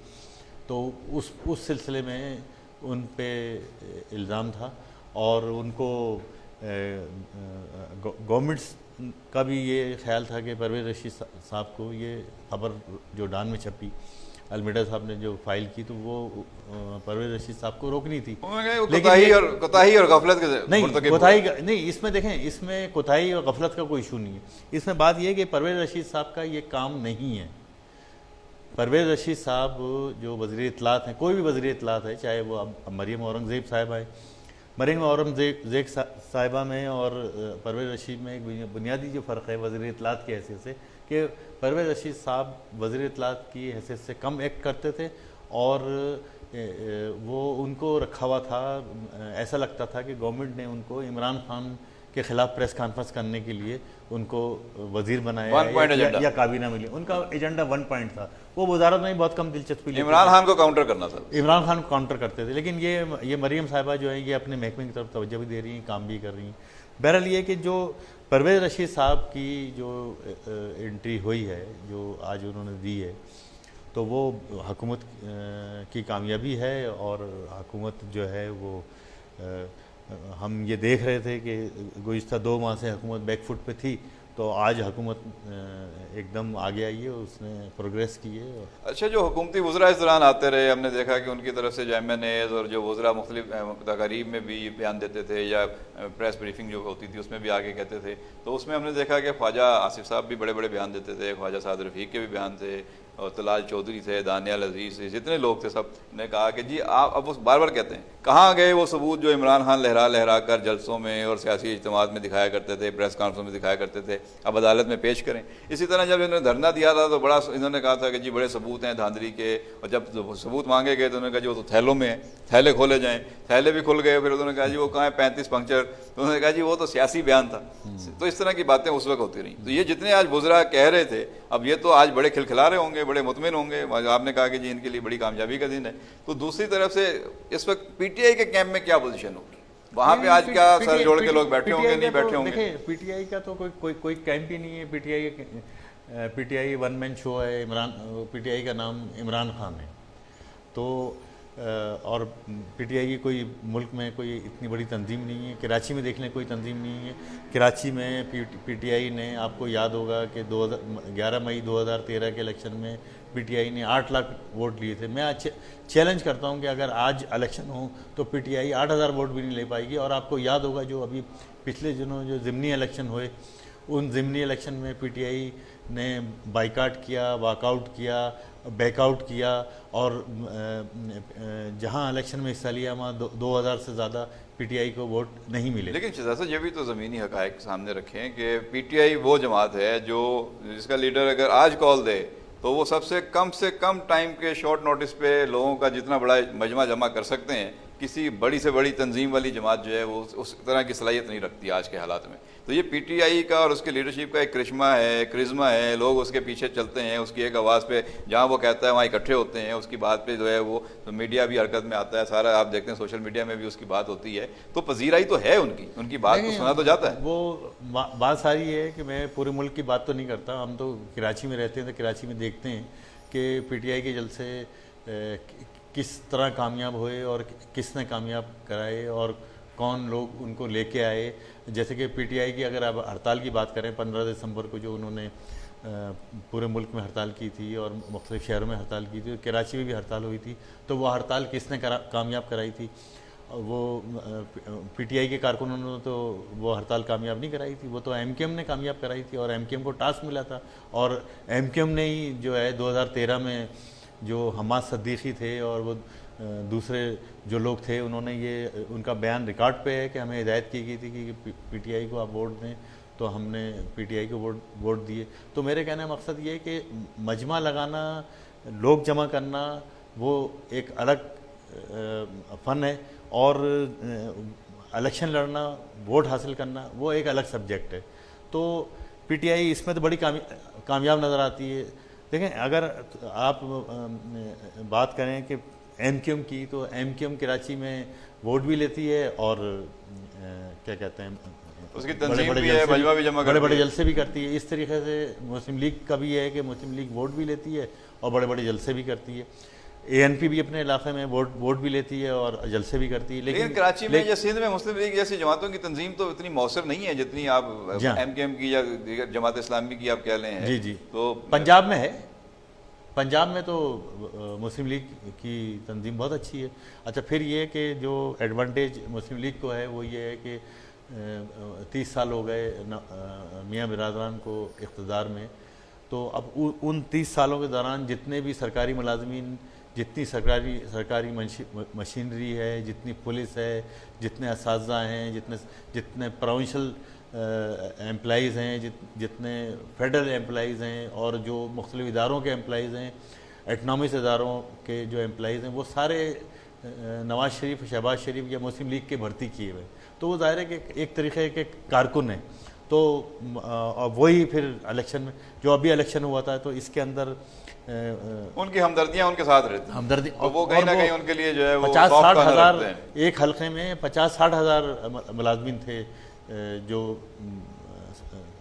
तो उस सिलसिले में उन पे इल्ज़ाम था और उनको गवर्नमेंट का भी ये ख्याल था कि परवेज़ रशीद साहब को ये खबर जो डॉन में छपी, अल्मेडा साहब ने जो फाइल की, तो वो परवेज़ रशीद साहब को रोकनी थी। कोताही और गफलत नहीं, इसमें देखें, इसमें कोताही और गफलत का कोई इशू नहीं है। इसमें बात यह है कि परवेज़ रशीद साहब का ये काम नहीं है। परवेज़ रशीद साहब जो वज़ीर इत्तलात हैं, कोई भी वज़ीर इत्तलात है, चाहे वो अब मरीम औरंगज़ेब साहिबा है, मरीम औरंगज़ेब साहिबा में और परवेज़ रशीद में एक बुनियादी जो फ़र्क है वज़ीर इत्तलात की हैसियत से, कि परवेज़ रशीद साहब वज़ीर इत्तलात की हैसियत से कम एक्ट करते थे और वो उनको रखा हुआ था, ऐसा लगता था कि गवर्नमेंट ने उनको इमरान खान के ख़िलाफ़ प्रेस कॉन्फ्रेंस करने के लिए उनको वज़ीर बनाया या काबीना मिली। उनका एजेंडा 1 पॉइंट था, वो वजारत में बहुत कम दिलचस्पी, इमरान खान को काउंटर करना था, इमरान खान को काउंटर करते थे। लेकिन ये मरीम साहिबा जो है ये अपने महकमे की तरफ तवज्जो भी दे रही हैं, काम भी कर रही हैं। बहरहाल ये कि जो परवेज़ रशीद साहब की जो एंट्री हुई है, जो आज उन्होंने दी है, तो वो हुकूमत की कामयाबी है, और हुकूमत जो है वो हम ये देख रहे थे कि गुज़िश्ता 2 माह से हुकूमत बैकफुट पे थी, तो आज हुकूमत एकदम आगे आई है, उसने प्रोग्रेस की है। अच्छा, जो हुकूमती वज़रा इस दौरान आते रहे, हमने देखा कि उनकी तरफ से जो MNAs और जो वज़रा मुख्तलिफ तकारीब में भी बयान देते थे या प्रेस ब्रीफिंग जो होती थी उसमें भी आगे कहते थे, तो उसमें हमने देखा कि ख्वाजा आसिफ साहब भी बड़े बड़े बयान देते थे, ख्वाजा साद रफ़ीक के भी बयान थे, और तलाल चौधरी थे, दानियाल अजीज़ थे, जितने लोग थे सब ने कहा कि जी आप, अब वो बार बार कहते हैं कहाँ गए वो सबूत जो इमरान खान लहरा कर जलसों में और सियासी इज्तिमात में दिखाया करते थे, प्रेस कॉन्फ्रेंस में दिखाया करते थे, अब अदालत में पेश करें। इसी तरह जब इन्होंने धरना दिया था तो बड़ा इन्होंने कहा था कि जी बड़े सबूत हैं धांधली के, और जब सबूत मांगे गए तो उन्होंने कहा जी वो तो थैलों में है, थैले खोले जाएँ, थैले भी खुल गए। फिर उन्होंने कहा जी वो कहाँ है 35 पंक्चर, तो उन्होंने कहा जी वो तो सियासी बयान था। तो इस तरह की बातें उस वक्त होती रही। तो ये जितने आज वज़रा कह रहे थे, अब ये तो आज बड़े खिलखिला रहे होंगे, बड़े मुतमिन होंगे, आपने कहा कि जी इनके लिए बड़ी कामयाबी का दिन है। तो दूसरी तरफ से इस वक्त PTI के कैंप में क्या पोजीशन होगी, वहाँ पे आज क्या सर जोड़ के लोग बैठे होंगे, नहीं बैठे होंगे? देखिए, PTI का तो कोई कैंप ही नहीं है। PTI 1 मैन शो है। PTI का नाम इमरान खान है, तो और PTI की कोई मुल्क में कोई इतनी बड़ी तंजीम नहीं है। कराची में देख लें, कोई तंजीम नहीं है। कराची में PTI ने, आपको याद होगा कि 11 मई 2013 के इलेक्शन में PTI ने 8 लाख वोट लिए थे। मैं आज चैलेंज करता हूं कि अगर आज इलेक्शन हो तो PTI 8000 वोट भी नहीं ले पाएगी। और आपको याद होगा जो अभी पिछले दिनों जो ज़िमनी इलेक्शन हुए, उन ज़िमनी इलेक्शन में PTI ने बाइकाट किया, वॉकआउट किया, बैकआउट किया, और जहां इलेक्शन में हिस्सा लिया वहाँ 2000 से ज़्यादा PTI को वोट नहीं मिले। लेकिन शहजाद साहब ये भी तो ज़मीनी हक़ाइक़ सामने रखें कि PTI वो जमात है जो जिसका लीडर अगर आज कॉल दे तो वो सबसे कम टाइम के शॉर्ट नोटिस पे लोगों का जितना बड़ा मजमा जमा कर सकते हैं, किसी बड़ी से बड़ी तंजीम वाली जमात जो है वो उस तरह की सलाहियत नहीं रखती आज के हालात में। तो ये पीटीआई का और उसके लीडरशिप का एक करिश्मा है, लोग उसके पीछे चलते हैं, उसकी एक आवाज़ पे जहाँ वो कहता है वहाँ इकट्ठे होते हैं, उसकी बात पे जो है वो तो मीडिया भी हरकत में आता है, सारा आप देखते हैं सोशल मीडिया में भी उसकी बात होती है, तो पजीराई तो है उनकी बात को सुना तो जाता है। वो बात सारी है कि मैं पूरे मुल्क की बात तो नहीं करता, हम तो कराची में रहते हैं, तो कराची में देखते हैं कि पीटीआई के जलसे किस तरह कामयाब हुए और किसने कामयाब कराए और कौन लोग उनको लेके आए। जैसे कि पीटीआई की अगर आप हड़ताल की बात करें, 15 दिसंबर को जो उन्होंने पूरे मुल्क में हड़ताल की थी और मुख्तलिफ शहरों में हड़ताल की थी, कराची में भी हड़ताल हुई थी, तो वो हड़ताल किसने कामयाब कराई थी? वो पीटीआई के कारकुनों ने तो वो हड़ताल कामयाब नहीं कराई थी, वो तो एमकेएम ने कामयाब कराई थी और एमकेएम को टास्क मिला था। और एमकेएम ने ही जो है 2013 में जो हमाद सिद्दीकी थे और वो दूसरे जो लोग थे, उन्होंने ये उनका बयान रिकॉर्ड पे है कि हमें हिदायत की गई थी कि पीटीआई को आप वोट दें, तो हमने पीटीआई को वोट दिए। तो मेरे कहने का मकसद ये है कि मजमा लगाना, लोग जमा करना वो एक अलग फ़न है और इलेक्शन लड़ना, वोट हासिल करना वो एक अलग सब्जेक्ट है। तो पीटीआई इसमें तो बड़ी कामयाब नज़र आती है। देखें, अगर आप बात करें कि एमकेएम की, तो एमकेएम कराची में वोट भी लेती है और क्या कहते हैं उसकी तंजीम भी है, मजमा भी जमा करती है, बड़े जलसे भी करती है। इस तरीके से मुस्लिम लीग का भी है कि मुस्लिम लीग वोट भी लेती है और बड़े जलसे भी करती है। एएनपी भी अपने इलाके में वोट भी लेती है और जलसे भी करती है। लेकिन कराची में या सिंध में मुस्लिम लीग जैसी जमातों की तंजीम तो इतनी मौसर नहीं है जितनी आप एमकेएम की या जमात इस्लामी की आप कह लें हैं। जी। तो पंजाब में है, पंजाब में तो मुस्लिम लीग की तंजीम बहुत अच्छी है। अच्छा, फिर ये कि जो एडवांटेज मुस्लिम लीग को है वो ये है कि 30 साल हो गए मियाँ बिरादरान को इक़्तिदार में, तो अब उन 30 सालों के दौरान जितने भी सरकारी मुलाजमीन, जितनी सरकारी मशीनरी है, जितनी पुलिस है, जितने असातिज़ा हैं, जितने प्रोविंशियल एम्प्लॉइज़ हैं, जितने फेडरल एम्प्लॉइज़ हैं और जो मुख्तलिफ़ इदारों के एम्प्लॉइज़ हैं, इकनॉमिक्स इदारों के जो एम्प्लॉइज़ हैं, वो सारे नवाज़ शरीफ, शहबाज शरीफ या मुस्लिम लीग के भर्ती किए हुए। तो वो ज़ाहिर है कि एक तरीक़े के कारकुन हैं। तो वही फिर इलेक्शन में, जो अभी इलेक्शन हुआ था, तो इसके अंदर उनकी हमदर्दियाँ उनके साथ रहती हैं। हमदर्दी, और वो कहीं ना कहीं उनके लिए जो है वो 50-60 हज़ार एक हल्के में 50-60 हज़ार मुलाजमीन थे जो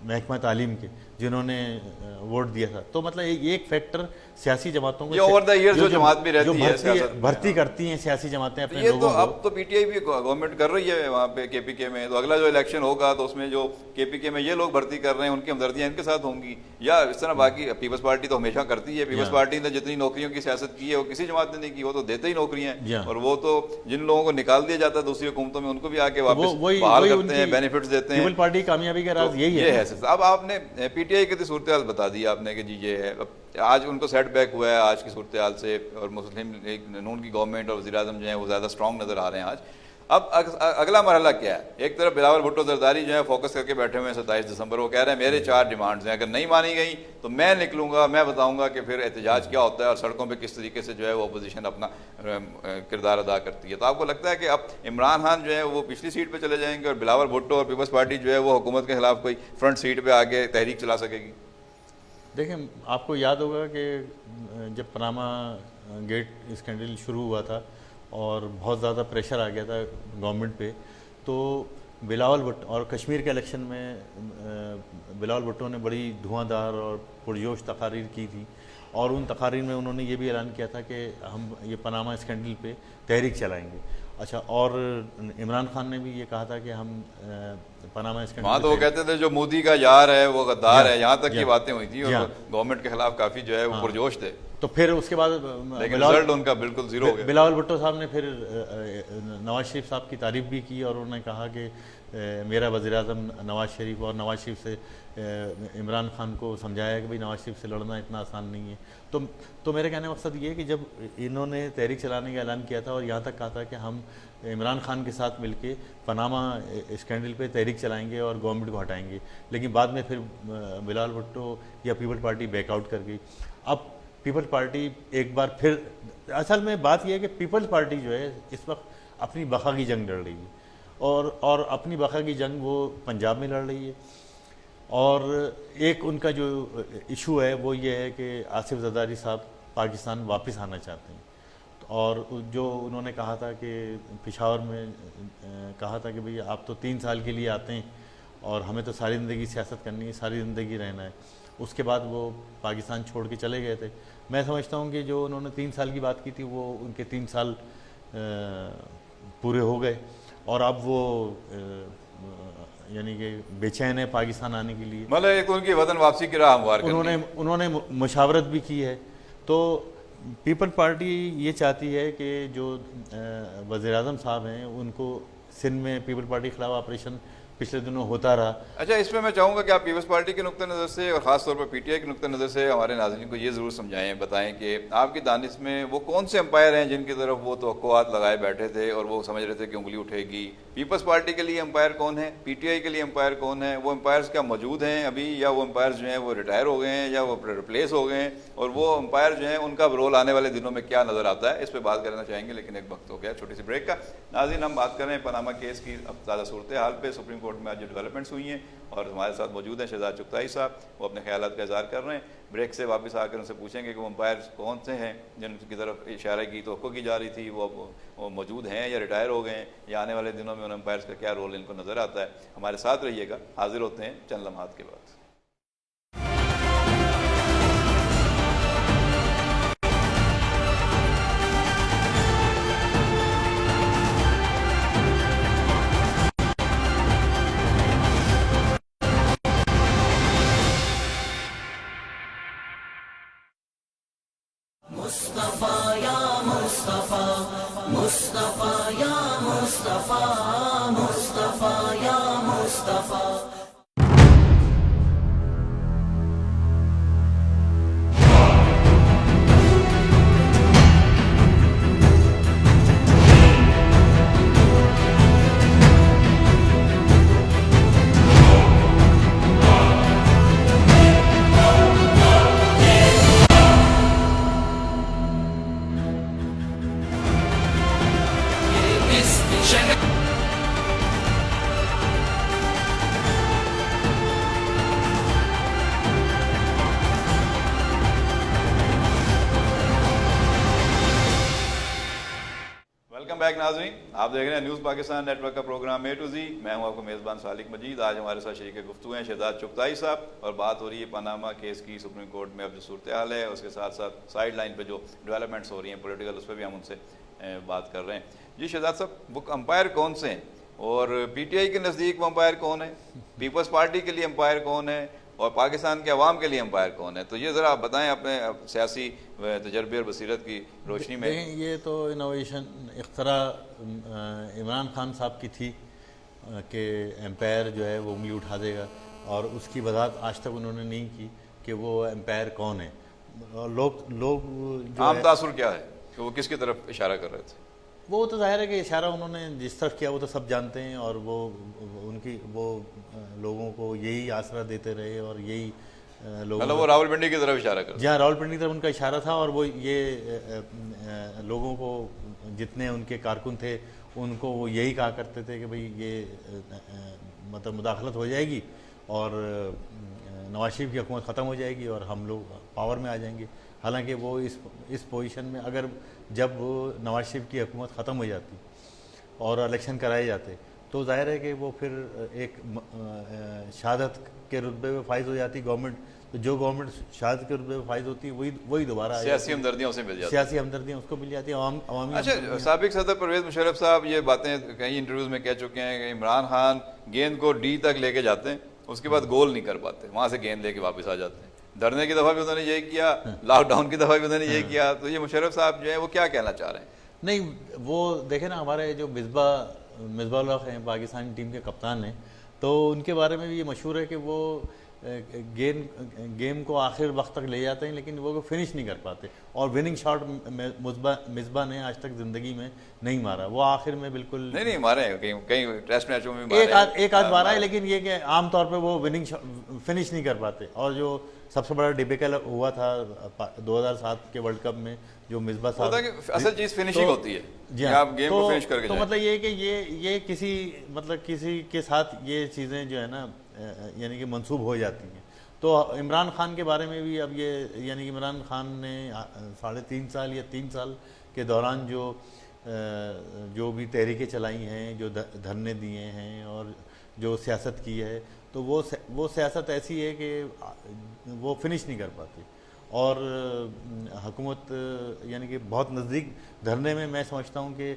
महकमा तालीम के, जिन्होंने वोट दिया था। तो मतलब एक फैक्टर सियासी जमातों को ओवर द ईयर जो जमात भी रहती है भर्ती करती हैं सियासी जमातें अपने ये लोगों तो अब तो पीटीआई भी गवर्नमेंट कर रही है वहाँ पे केपीके में, तो अगला जो इलेक्शन होगा तो उसमें जो केपीके में ये लोग भर्ती कर रहे हैं उनकी हमदर्दियाँ इनके साथ होंगी, या इस तरह बाकी पीपल्स पार्टी तो हमेशा करती है। पीपल्स पार्टी ने जितनी नौकरियों की सियासत की है वो किसी जमात ने नहीं की, वो तो देते ही नौकरियाँ, और वो तो जिन लोगों को निकाल दिया जाता है दूसरी हुकूमतों में उनको भी आके वापस बहाल करते हैं, बेनिफिट्स देते हैं। पार्टी कामयाबी का राज यही है। अब आपने पीटीआई की सूरत हाल बता दी आपने कि जी ये है, आज उनको सेटबैक हुआ है आज की सूरत हाल से, और मुस्लिम लीग नून की गवर्नमेंट और वज़ीर आज़म जो है वो ज़्यादा स्ट्रॉन्ग नज़र आ रहे हैं आज। अब अगला मरहला क्या है? एक तरफ बिलावल भुट्टो जरदारी जो है फोकस करके बैठे हुए हैं 27 दिसंबर, वो कह रहे हैं मेरे 4 डिमांड्स हैं, अगर नहीं मानी गई तो मैं निकलूंगा, मैं बताऊंगा कि फिर एहतजाज क्या होता है और सड़कों पे किस तरीके से जो है वो अपोजिशन अपना किरदार अदा करती है। तो आपको लगता है कि अब इमरान खान जो है वो पिछली सीट पर चले जाएंगे और बिलावल भुट्टो और पीपल्स पार्टी जो है वो हुकूमत के खिलाफ कोई फ्रंट सीट पर आगे तहरीक चला सकेगी? देखें, आपको याद होगा कि जब पनामा गेट स्कैंडल शुरू हुआ था और बहुत ज़्यादा प्रेशर आ गया था गवर्नमेंट पे, तो बिलावल भुट्टो और कश्मीर के इलेक्शन में बिलावल भुट्टो ने बड़ी धुआंधार और पुरजोश तकारीर की थी, और उन तकारीर में उन्होंने ये भी ऐलान किया था कि हम ये पनामा स्कैंडल पे तहरीक चलाएंगे। अच्छा, और इमरान खान ने भी ये कहा था कि हम पनामा स्कैंडल, वहाँ तो वो कहते थे जो मोदी का यार है वो गद्दार है, यहाँ तक की बातें हुई थी और गवर्नमेंट के खिलाफ काफ़ी जो है वो पुरजोश थे। तो फिर उसके बाद रिजल्ट उनका बिल्कुल जीरो हो गया। बिलावल भुट्टो साहब ने फिर नवाज शरीफ साहब की तारीफ भी की और उन्होंने कहा कि मेरा वज़ीर आज़म नवाज़ शरीफ और नवाज़ शरीफ से इमरान खान को समझाया कि भाई नवाज़ शरीफ से लड़ना इतना आसान नहीं है। तो मेरे कहने का मकसद ये है कि जब इन्होंने तहरीक चलाने का ऐलान किया था और यहाँ तक कहा था कि हम इमरान खान के साथ मिलके पनामा स्कैंडल पे तहरीक चलाएंगे और गवर्नमेंट को हटाएंगे, लेकिन बाद में फिर बिलावल भुट्टो या पीपल पार्टी बैकआउट कर गई। अब पीपल पार्टी एक बार फिर, असल में बात यह है कि पीपल्स पार्टी जो है इस वक्त अपनी बका की जंग लड़ रही है और अपनी बका की जंग वो पंजाब में लड़ रही है। और एक उनका जो इशू है वो ये है कि आसिफ जरदारी साहब पाकिस्तान वापस आना चाहते हैं, और जो उन्होंने कहा था कि पेशावर में कहा था कि भाई आप तो 3 साल के लिए आते हैं और हमें तो सारी ज़िंदगी सियासत करनी है, सारी ज़िंदगी रहना है। उसके बाद वो पाकिस्तान छोड़ के चले गए थे। मैं समझता हूँ कि जो उन्होंने 3 साल की बात की थी वो उनके 3 साल पूरे हो गए और अब वो यानी कि बेचैन है पाकिस्तान आने के लिए। मतलब एक उनकी वतन वापसी की राह हमवार उन्होंने मुशावरत भी की है। तो पीपल पार्टी ये चाहती है कि जो वज़ीर आज़म साहब हैं उनको सिंध में पीपल पार्टी के खिलाफ ऑपरेशन पिछले दिनों होता रहा। अच्छा, इसमें मैं चाहूँगा कि आप पीपल्स पार्टी के नुक्ता नज़र से और ख़ास तौर पर पीटीआई के नुक्ता नज़र से हमारे नाज़रीन को ये ज़रूर समझाएं, बताएं कि आपकी दानिश में वो कौन से अंपायर हैं जिनकी तरफ वो तवक्कुआत लगाए बैठे थे और वो समझ रहे थे कि उंगली उठेगी। पीपल्स पार्टी के लिए अंपायर कौन है, पीटीआई के लिए अंपायर कौन है, वो अंपायर्स क्या मौजूद हैं अभी, या वो अंपायर्स जो हैं वो रिटायर हो गए हैं या वो रिप्लेस हो गए हैं, और वो अंपायर जो हैं उनका रोल आने वाले दिनों में क्या नज़र आता है, इस पर बात करना चाहेंगे। लेकिन एक वक्त हो गया छोटी सी ब्रेक का। नाज़रीन, हम बात करें पनामा केस की अब ताज़ा सूरत हाल पे। सुप्रीम कोर्ट में आज जो डेवलपमेंट्स हुई हैं और हमारे साथ मौजूद हैं शहजाद चुगताई साहब, वो अपने ख्यालात का इज़हार कर रहे हैं। ब्रेक से वापस आकर उनसे पूछेंगे कि वो अंपायर कौन से हैं जिनकी तरफ इशारा की तवक्को की जा रही थी, वो मौजूद हैं या रिटायर हो गए हैं, या आने वाले दिनों में उन अंपायर्स का क्या रोल इनको नज़र आता है। हमारे साथ रहिएगा, हाजिर होते हैं चंद लम्हात के बाद। मुस्तफा या मुस्तफा, मुस्तफा या मुस्तफा, मुस्तफा या मुस्तफा। बैक नाज़रीन, आप देख रहे हैं न्यूज़ पाकिस्तान नेटवर्क का प्रोग्राम A to Z। मैं हूं आपको मेज़बान सालिक मजीद। आज हमारे साथ शरीक गुफ्तगू हैं शहजाद चुगताई साहब, और बात हो रही है पनामा केस की। सुप्रीम कोर्ट में अब जो सूरत हाल है उसके साथ साथ साइड लाइन पर जो डेवलपमेंट्स हो रही हैं पॉलिटिकल, उस पर भी हम उनसे बात कर रहे हैं। जी शहजाद साहब, वो अंपायर कौन से हैं और पीटीआई के नज़दीक वो अंपायर कौन है, पीपल्स पार्टी के लिए अंपायर कौन है और पाकिस्तान के अवाम के लिए अंपायर कौन है? तो ये ज़रा आप बताएं अपने सियासी तजर्बे और बसीरत की रोशनी में। ये तो इनोवेशन इख्तरा इमरान खान साहब की थी कि एम्पायर जो है वो उंगली उठा देगा, और उसकी वजाहत आज तक उन्होंने नहीं की कि वो एम्पायर कौन है। लोग आम तासुर क्या है कि वो किसकी तरफ इशारा कर रहे थे? वो तो जाहिर है कि इशारा उन्होंने जिस तरफ किया वो तो सब जानते हैं, और वो लोगों को यही आसरा देते रहे और यही मतलब वो रावलपिंडी की तरफ इशारा कर। जहाँ रावलपिंडी की तरफ उनका इशारा था, और वो ये लोगों को जितने उनके कारकुन थे उनको वो यही कहा करते थे कि भाई ये मतलब मुदाखलत हो जाएगी और नवाज शरीफ की हुकूमत ख़त्म हो जाएगी और हम लोग पावर में आ जाएंगे। हालांकि वो इस पोजीशन में, अगर जब नवाज शरीफ की हुकूमत ख़त्म हो जाती और इलेक्शन कराए जाते तो जाहिर है कि वो फिर एक शहादत के रुतबे में फाइज हो जाती गवर्नमेंट। तो जो गवर्नमेंट शहादत के रुतबे में फाइज होती है वही दोबारा सियासी हमदर्दियाँ उसे मिल जाती, सियासी हमदर्दियाँ उसको मिल जाती है अवामी। अच्छा, साबिक सदर परवेज़ मुशर्रफ साहब ये बातें कई इंटरव्यूज़ में कह चुके हैं कि इमरान खान गेंद को डी तक लेके जाते हैं, उसके बाद गोल नहीं कर पाते, वहाँ से गेंद लेके वापस आ जाते हैं। धरने की दफ़ा भी उन्होंने यही किया, लॉकडाउन की दफ़ा भी उन्होंने यही किया। तो ये मुशर्रफ साहब जो है वो क्या कहना चाह रहे हैं? नहीं, वो देखे ना, हमारे जो मिसबा مصباح الحق ہیں پاکستانی ٹیم کے کپتان ہیں، تو ان کے بارے میں بھی یہ مشہور ہے کہ وہ گیم کو آخر وقت تک لے جاتے ہیں لیکن وہ فنش نہیں کر پاتے، اور وننگ شاٹ مصباح نے آج تک زندگی میں نہیں مارا، وہ آخر میں بالکل نہیں مارے ہیں، کئی ٹیسٹ میچوں میں ایک آدھ مارا ہے، لیکن یہ کہ عام طور پہ وہ وننگ فنش نہیں کر پاتے. اور جو سب سے بڑا ڈیبیکل ہوا تھا 2007 کے ورلڈ کپ میں جو مصباح صاحب، اصل چیز فنشنگ ہوتی ہے، جی آپ گیم کو فنش کر کے تو مطلب یہ ہے کہ یہ کسی کے ساتھ یہ چیزیں جو ہے نا یعنی کہ منسوب ہو جاتی ہیں. تو عمران خان کے بارے میں بھی اب یہ یعنی کہ عمران خان نے 3.5 سال یا 3 سال کے دوران جو بھی تحریکیں چلائی ہیں، جو دھرنے دیے ہیں اور جو سیاست کی ہے، تو وہ سیاست ایسی ہے کہ وہ فنش نہیں کر پاتی. اور حکومت یعنی کہ بہت نزدیک دھرنے میں سمجھتا ہوں کہ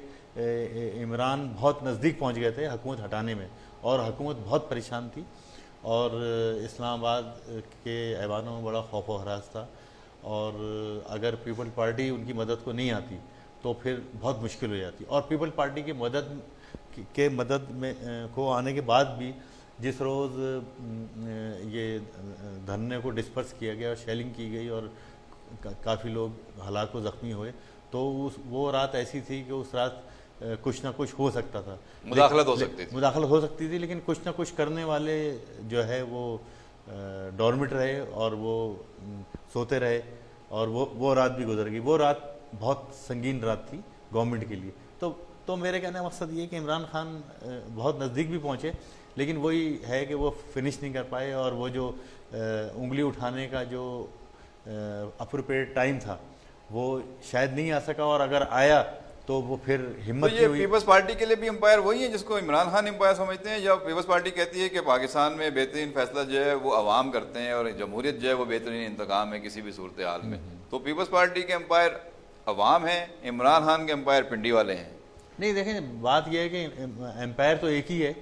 عمران بہت نزدیک پہنچ گئے تھے حکومت ہٹانے میں، اور حکومت بہت پریشان تھی، اور اسلام آباد کے ایوانوں میں بڑا خوف و ہراس تھا. اور اگر پیپل پارٹی ان کی مدد کو نہیں آتی تو پھر بہت مشکل ہو جاتی. اور پیپل پارٹی کی مدد میں کو آنے کے بعد بھی جس روز یہ دھرنے کو ڈسپرس کیا گیا اور شیلنگ کی گئی اور کافی لوگ ہلاک و زخمی ہوئے، تو وہ رات ایسی تھی کہ اس رات کچھ نہ کچھ ہو سکتا تھا، مداخلت ہو سکتی تھی، لیکن کچھ نہ کچھ کرنے والے جو ہے وہ ڈورمٹ رہے اور وہ سوتے رہے، اور وہ رات بھی گزر گئی. وہ رات بہت سنگین رات تھی گورنمنٹ کے لیے. تو میرے کہنے کا مقصد یہ کہ عمران خان بہت نزدیک بھی پہنچے، لیکن وہی ہے کہ وہ فنش نہیں کر پائے، اور وہ جو انگلی اٹھانے کا جو اپروپریٹ ٹائم تھا وہ شاید نہیں آ سکا، اور اگر آیا تو وہ پھر ہمت نہیں ہوئی. پیپلز پارٹی کے لیے بھی امپائر وہی ہیں جس کو عمران خان امپائر سمجھتے ہیں، یا پیپلز پارٹی کہتی ہے کہ پاکستان میں بہترین فیصلہ جو ہے وہ عوام کرتے ہیں، اور جمہوریت جو ہے وہ بہترین انتقام ہے کسی بھی صورتحال میں. تو پیپلز پارٹی کے امپائر عوام ہیں، عمران خان کے امپائر پنڈی والے ہیں. نہیں دیکھیں، بات یہ ہے کہ امپائر تو ایک ہی ہے،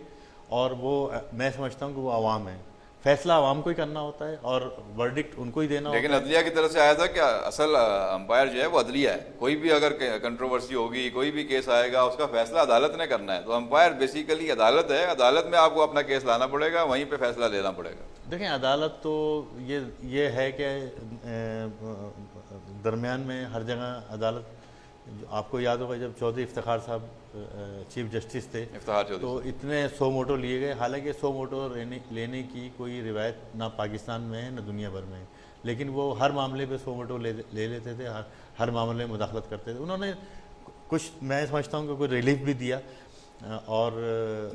اور وہ میں سمجھتا ہوں کہ وہ عوام ہے. فیصلہ عوام کو ہی کرنا ہوتا ہے اور ورڈکٹ ان کو ہی دینا ہوتا ہے. لیکن عدلیہ کی طرف سے آیا تھا کہ اصل امپائر جو ہے وہ عدلیہ ہے. کوئی بھی اگر کنٹروورسی ہوگی، کوئی بھی کیس آئے گا، اس کا فیصلہ عدالت نے کرنا ہے. تو امپائر بیسیکلی عدالت ہے، عدالت میں آپ کو اپنا کیس لانا پڑے گا، وہیں پہ فیصلہ لینا پڑے گا. دیکھیں عدالت تو یہ ہے کہ درمیان میں ہر جگہ عدالت، آپ کو یاد ہوگا جب چودھری افتخار صاحب چیف جسٹس تھے تو اتنے 100 موٹو لیے گئے، حالانکہ 100 موٹو لینے کی کوئی روایت نہ پاکستان میں ہے نہ دنیا بھر میں ہے، لیکن وہ ہر معاملے پہ 100 موٹو لے لیتے تھے، ہر معاملے میں مداخلت کرتے تھے. انہوں نے کچھ میں سمجھتا ہوں کہ کوئی ریلیف بھی دیا، اور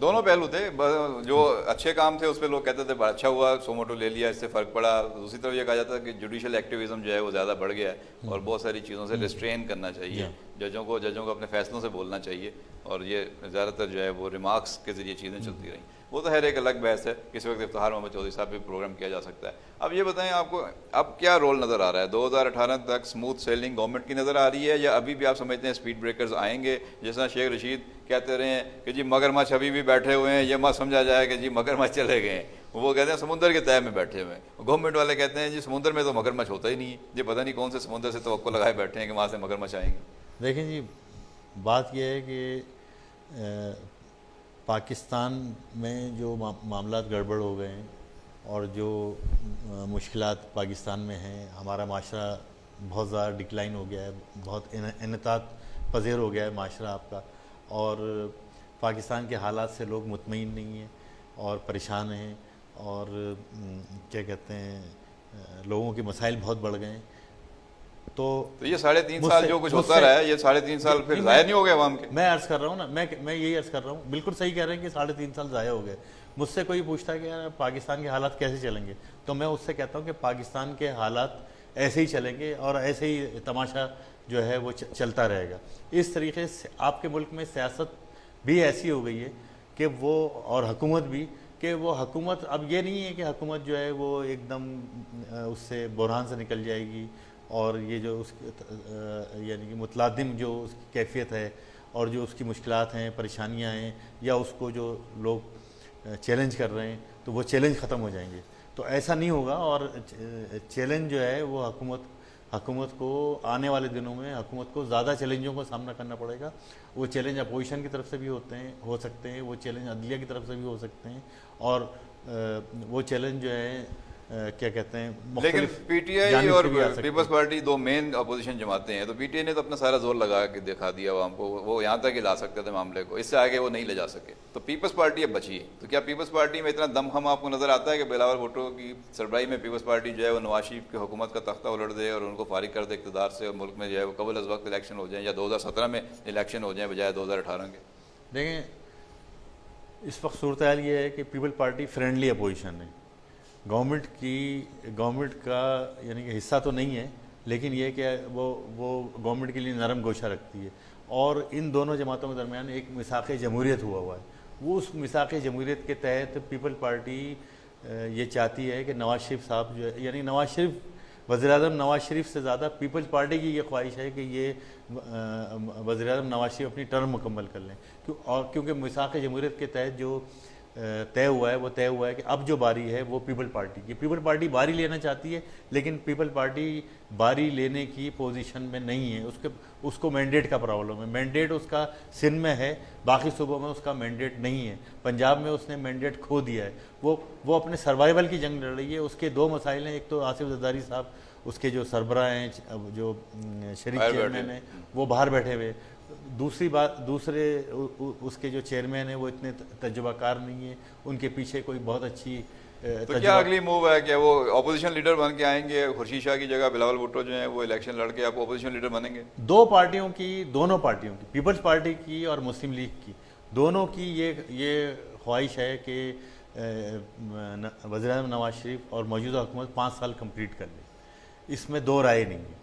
دونوں پہلو تھے. جو اچھے کام تھے اس پہ لوگ کہتے تھے بڑا اچھا ہوا 100 موٹو لے لیا، اس سے فرق پڑا. دوسری طرف یہ کہا جاتا ہے کہ جوڈیشل ایکٹیویزم جو ہے وہ زیادہ بڑھ گیا ہے، اور بہت ساری چیزوں سے ریسٹرین کرنا چاہیے. ججوں کو اپنے فیصلوں سے بولنا چاہیے، اور یہ زیادہ تر جو ہے وہ ریمارکس کے ذریعے چیزیں چلتی رہیں. وہ تو خیر ایک الگ بحث ہے، کسی وقت افتخار محمد چودھری صاحب بھی پروگرام کیا جا سکتا ہے. اب یہ بتائیں آپ کو اب کیا رول نظر آ رہا ہے؟ 2018 تک اسموتھ سیلنگ گورنمنٹ کی نظر آ رہی ہے، یا ابھی بھی آپ سمجھتے ہیں اسپیڈ بریکرز آئیں گے؟ جس طرح شیخ رشید کہتے رہے ہیں کہ جی مگرمچھ ابھی بھی بیٹھے ہوئے ہیں، یہ مت سمجھا جائے کہ جی مگرمچھ چلے گئے ہیں. وہ کہتے ہیں سمندر کے تہہ میں بیٹھے ہوئے ہیں. گورنمنٹ والے کہتے ہیں جی سمندر میں تو مگرمچھ ہوتا ہی نہیں ہے، یہ پتہ نہیں کون سے سمندر سے توقع لگائے بیٹھے ہیں کہ وہاں سے مگرمچھ آئیں گے. دیکھیں جی، بات یہ ہے کہ پاکستان میں جو معاملات گڑبڑ ہو گئے ہیں اور جو مشکلات پاکستان میں ہیں، ہمارا معاشرہ بہت زیادہ ڈکلائن ہو گیا ہے، بہت انحطاط پذیر ہو گیا ہے معاشرہ آپ کا، اور پاکستان کے حالات سے لوگ مطمئن نہیں ہیں اور پریشان ہیں، اور کیا کہتے ہیں لوگوں کے مسائل بہت بڑھ گئے ہیں. تو یہ 3.5 سال جو کچھ ہوتا رہا ہے، یہ 3.5 سال پھر ضائع نہیں ہو گئے عوام کے؟ میں عرض کر رہا ہوں نا، میں یہی عرض کر رہا ہوں، بالکل صحیح کہہ رہے ہیں کہ 3.5 سال ضائع ہو گئے. مجھ سے کوئی پوچھتا ہے کہ یار پاکستان کے حالات کیسے چلیں گے، تو میں اس سے کہتا ہوں کہ پاکستان کے حالات ایسے ہی چلیں گے، اور ایسے ہی تماشا جو ہے وہ چلتا رہے گا. اس طریقے سے آپ کے ملک میں سیاست بھی ایسی ہو گئی ہے کہ وہ، اور حکومت بھی، کہ وہ حکومت اب یہ نہیں ہے کہ حکومت جو ہے وہ ایک دم اس سے بحران سے نکل جائے گی، اور یہ جو اس یعنی کہ متلازم جو اس کی کیفیت ہے اور جو اس کی مشکلات ہیں، پریشانیاں ہیں، یا اس کو جو لوگ چیلنج کر رہے ہیں تو وہ چیلنج ختم ہو جائیں گے. تو ایسا نہیں ہوگا، اور چیلنج جو ہے وہ حکومت हुकूमत को आने वाले दिनों में हुकूमत को ज़्यादा चैलेंजों का सामना करना पड़ेगा। वो चैलेंज अपोजिशन की तरफ से भी हो सकते हैं, वो चैलेंज अदलिया की तरफ से भी हो सकते हैं, और वो चैलेंज जो है क्या कहते हैं, लेकिन मुख्तलिफ पीटीआई जानिब और से भी आ सकते पीपल्स हैं। पार्टी दो मेन अपोजिशन जमातें हैं, तो पीटीआई ने तो अपना सारा जोर लगा के दिखा दिया आवाम को, वो यहाँ तक ही ला सकते थे मामले को, इससे आगे वो नहीं ले जा सके। तो पीपल्स पार्टी अब बची है, तो क्या पीपल्स पार्टी में इतना दमखम आपको नजर आता है कि बिलावल भुट्टो की सरबराही में पीपल्स पार्टी जो है वो नवाज शरीफ की हुकूमत का तख्ता उलट दे और उनको फारिग कर दे इक़्तिदार से, और मुल्क में जो है वो कबल अज़ वक्त इलेक्शन हो जाए, या 2017 में इलेक्शन हो जाए बजाय 2018 के? देखें, इस वक्त सूरत हाल ये है कि पीपल पार्टी फ्रेंडली अपोजिशन है, गवर्नमेंट का यानी कि हिस्सा तो नहीं है, लेकिन ये कि वो गवर्नमेंट के लिए नरम गोशा रखती है। और इन दोनों जमातों के दरमियान एक मिसाक़ जमहूरियत हुआ है, वो उस मिसाक़ जमहूरियत के तहत पीपल पार्टी ये चाहती है कि नवाज शरीफ साहब जो है, यानी नवाज शरीफ, वज़ीर-ए-आज़म नवाज शरीफ से ज़्यादा पीपल्स पार्टी की ये ख्वाहिश है कि ये वज़ीर-ए-आज़म नवाज शरीफ अपनी टर्म मुकम्मल कर लें, क्योंकि मिसाक़ जमहूरियत के तहत जो तय हुआ है कि अब जो बारी है वो पीपल पार्टी की। पीपल पार्टी बारी लेना चाहती है, लेकिन पीपल पार्टी बारी लेने की पोजीशन में नहीं है, उसको मैंडेट का प्रॉब्लम है। मैंडेट उसका सिंध में है, बाकी सूबों में उसका मैंडेट नहीं है। पंजाब में उसने मैंडेट खो दिया है, वो अपने सर्वाइवल की जंग लड़ रही है। उसके दो मसाइल हैं, एक तो आसिफ जरदारी साहब, उसके जो सरबराह हैं, जो शरीक चेयरमैन हैं, वो बाहर बैठे हुए। दूसरी बात, उसके जो चेयरमैन हैं वो इतने तजुर्बाकार नहीं है, उनके पीछे कोई बहुत अच्छी तो क्या अगली मूव है? क्या वो अपोजिशन लीडर बन के आएंगे? खुर्शीद शाह की जगह बिलावल भुट्टो जो है वो इलेक्शन लड़के आप अपोजिशन लीडर बनेंगे? दोनों पार्टियों की, पीपल्स पार्टी की और मुस्लिम लीग की, दोनों की ये ख्वाहिश है कि वज़ीर-ए-आज़म नवाज शरीफ और मौजूदा हुकूमत 5 साल कंप्लीट कर ले, इसमें दो राय नहीं है।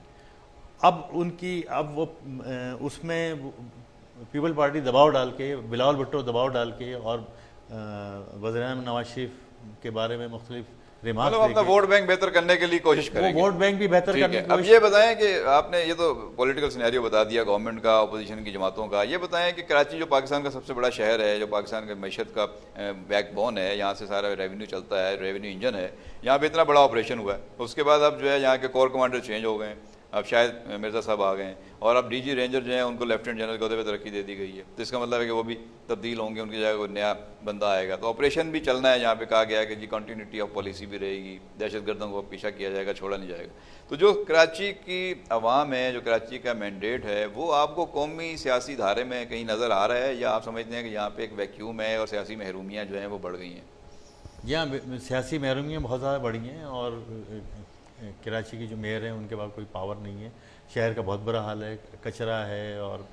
अब वो उसमें पीपल पार्टी दबाव डाल के, बिलावल भुट्टो दबाव डाल के और वज़ीर-ए-आज़म नवाज शरीफ के बारे में मुख्तलिफ रिमार्क मतलब अपना वोट बैंक बेहतर करने के लिए कोशिश करेंगे। वोट बैंक भी बेहतर करने की अब ये बताएं कि आपने ये तो पॉलिटिकल सिनेरियो बता दिया गवर्नमेंट का, अपोजिशन की जमातों का। ये बताएं कि कराची जो पाकिस्तान का सबसे बड़ा शहर है, जो पाकिस्तान के मैशत का बैकबोन है, यहाँ से सारा रेवेन्यू चलता है, रेवेन्यू इंजन है, यहाँ पे इतना बड़ा ऑपरेशन हुआ है। उसके बाद अब जो है यहाँ के कोर कमांडर चेंज हो गए, अब शायद मिर्ज़ा साहब आ गए हैं, और अब डीजी रेंजर जो है उनको लेफ्टिनेंट जनरल के ओहदे पे तरक्की दे दी गई है। तो इसका मतलब है कि वो भी तब्दील होंगे, उनकी जगह कोई नया बंदा आएगा। तो ऑपरेशन भी चलना है, यहाँ पे कहा गया है कि जी कंटिन्यूटी ऑफ पॉलिसी भी रहेगी, दहशतगर्दों को पीछा किया जाएगा, छोड़ा नहीं जाएगा। तो जो कराची की आवाम है, जो कराची का मैंडेट है, वो आपको कौमी सियासी धारे में कहीं नज़र आ रहा है, या आप समझते हैं कि यहाँ पे एक वैक्यूम है और सियासी महरूमियाँ जो हैं वो बढ़ गई हैं? यहाँ सियासी महरूमियाँ बहुत ज़्यादा बढ़ी हैं, और कराची की जो मेयर हैं उनके पास कोई पावर नहीं है। शहर का बहुत बुरा हाल है, कचरा है और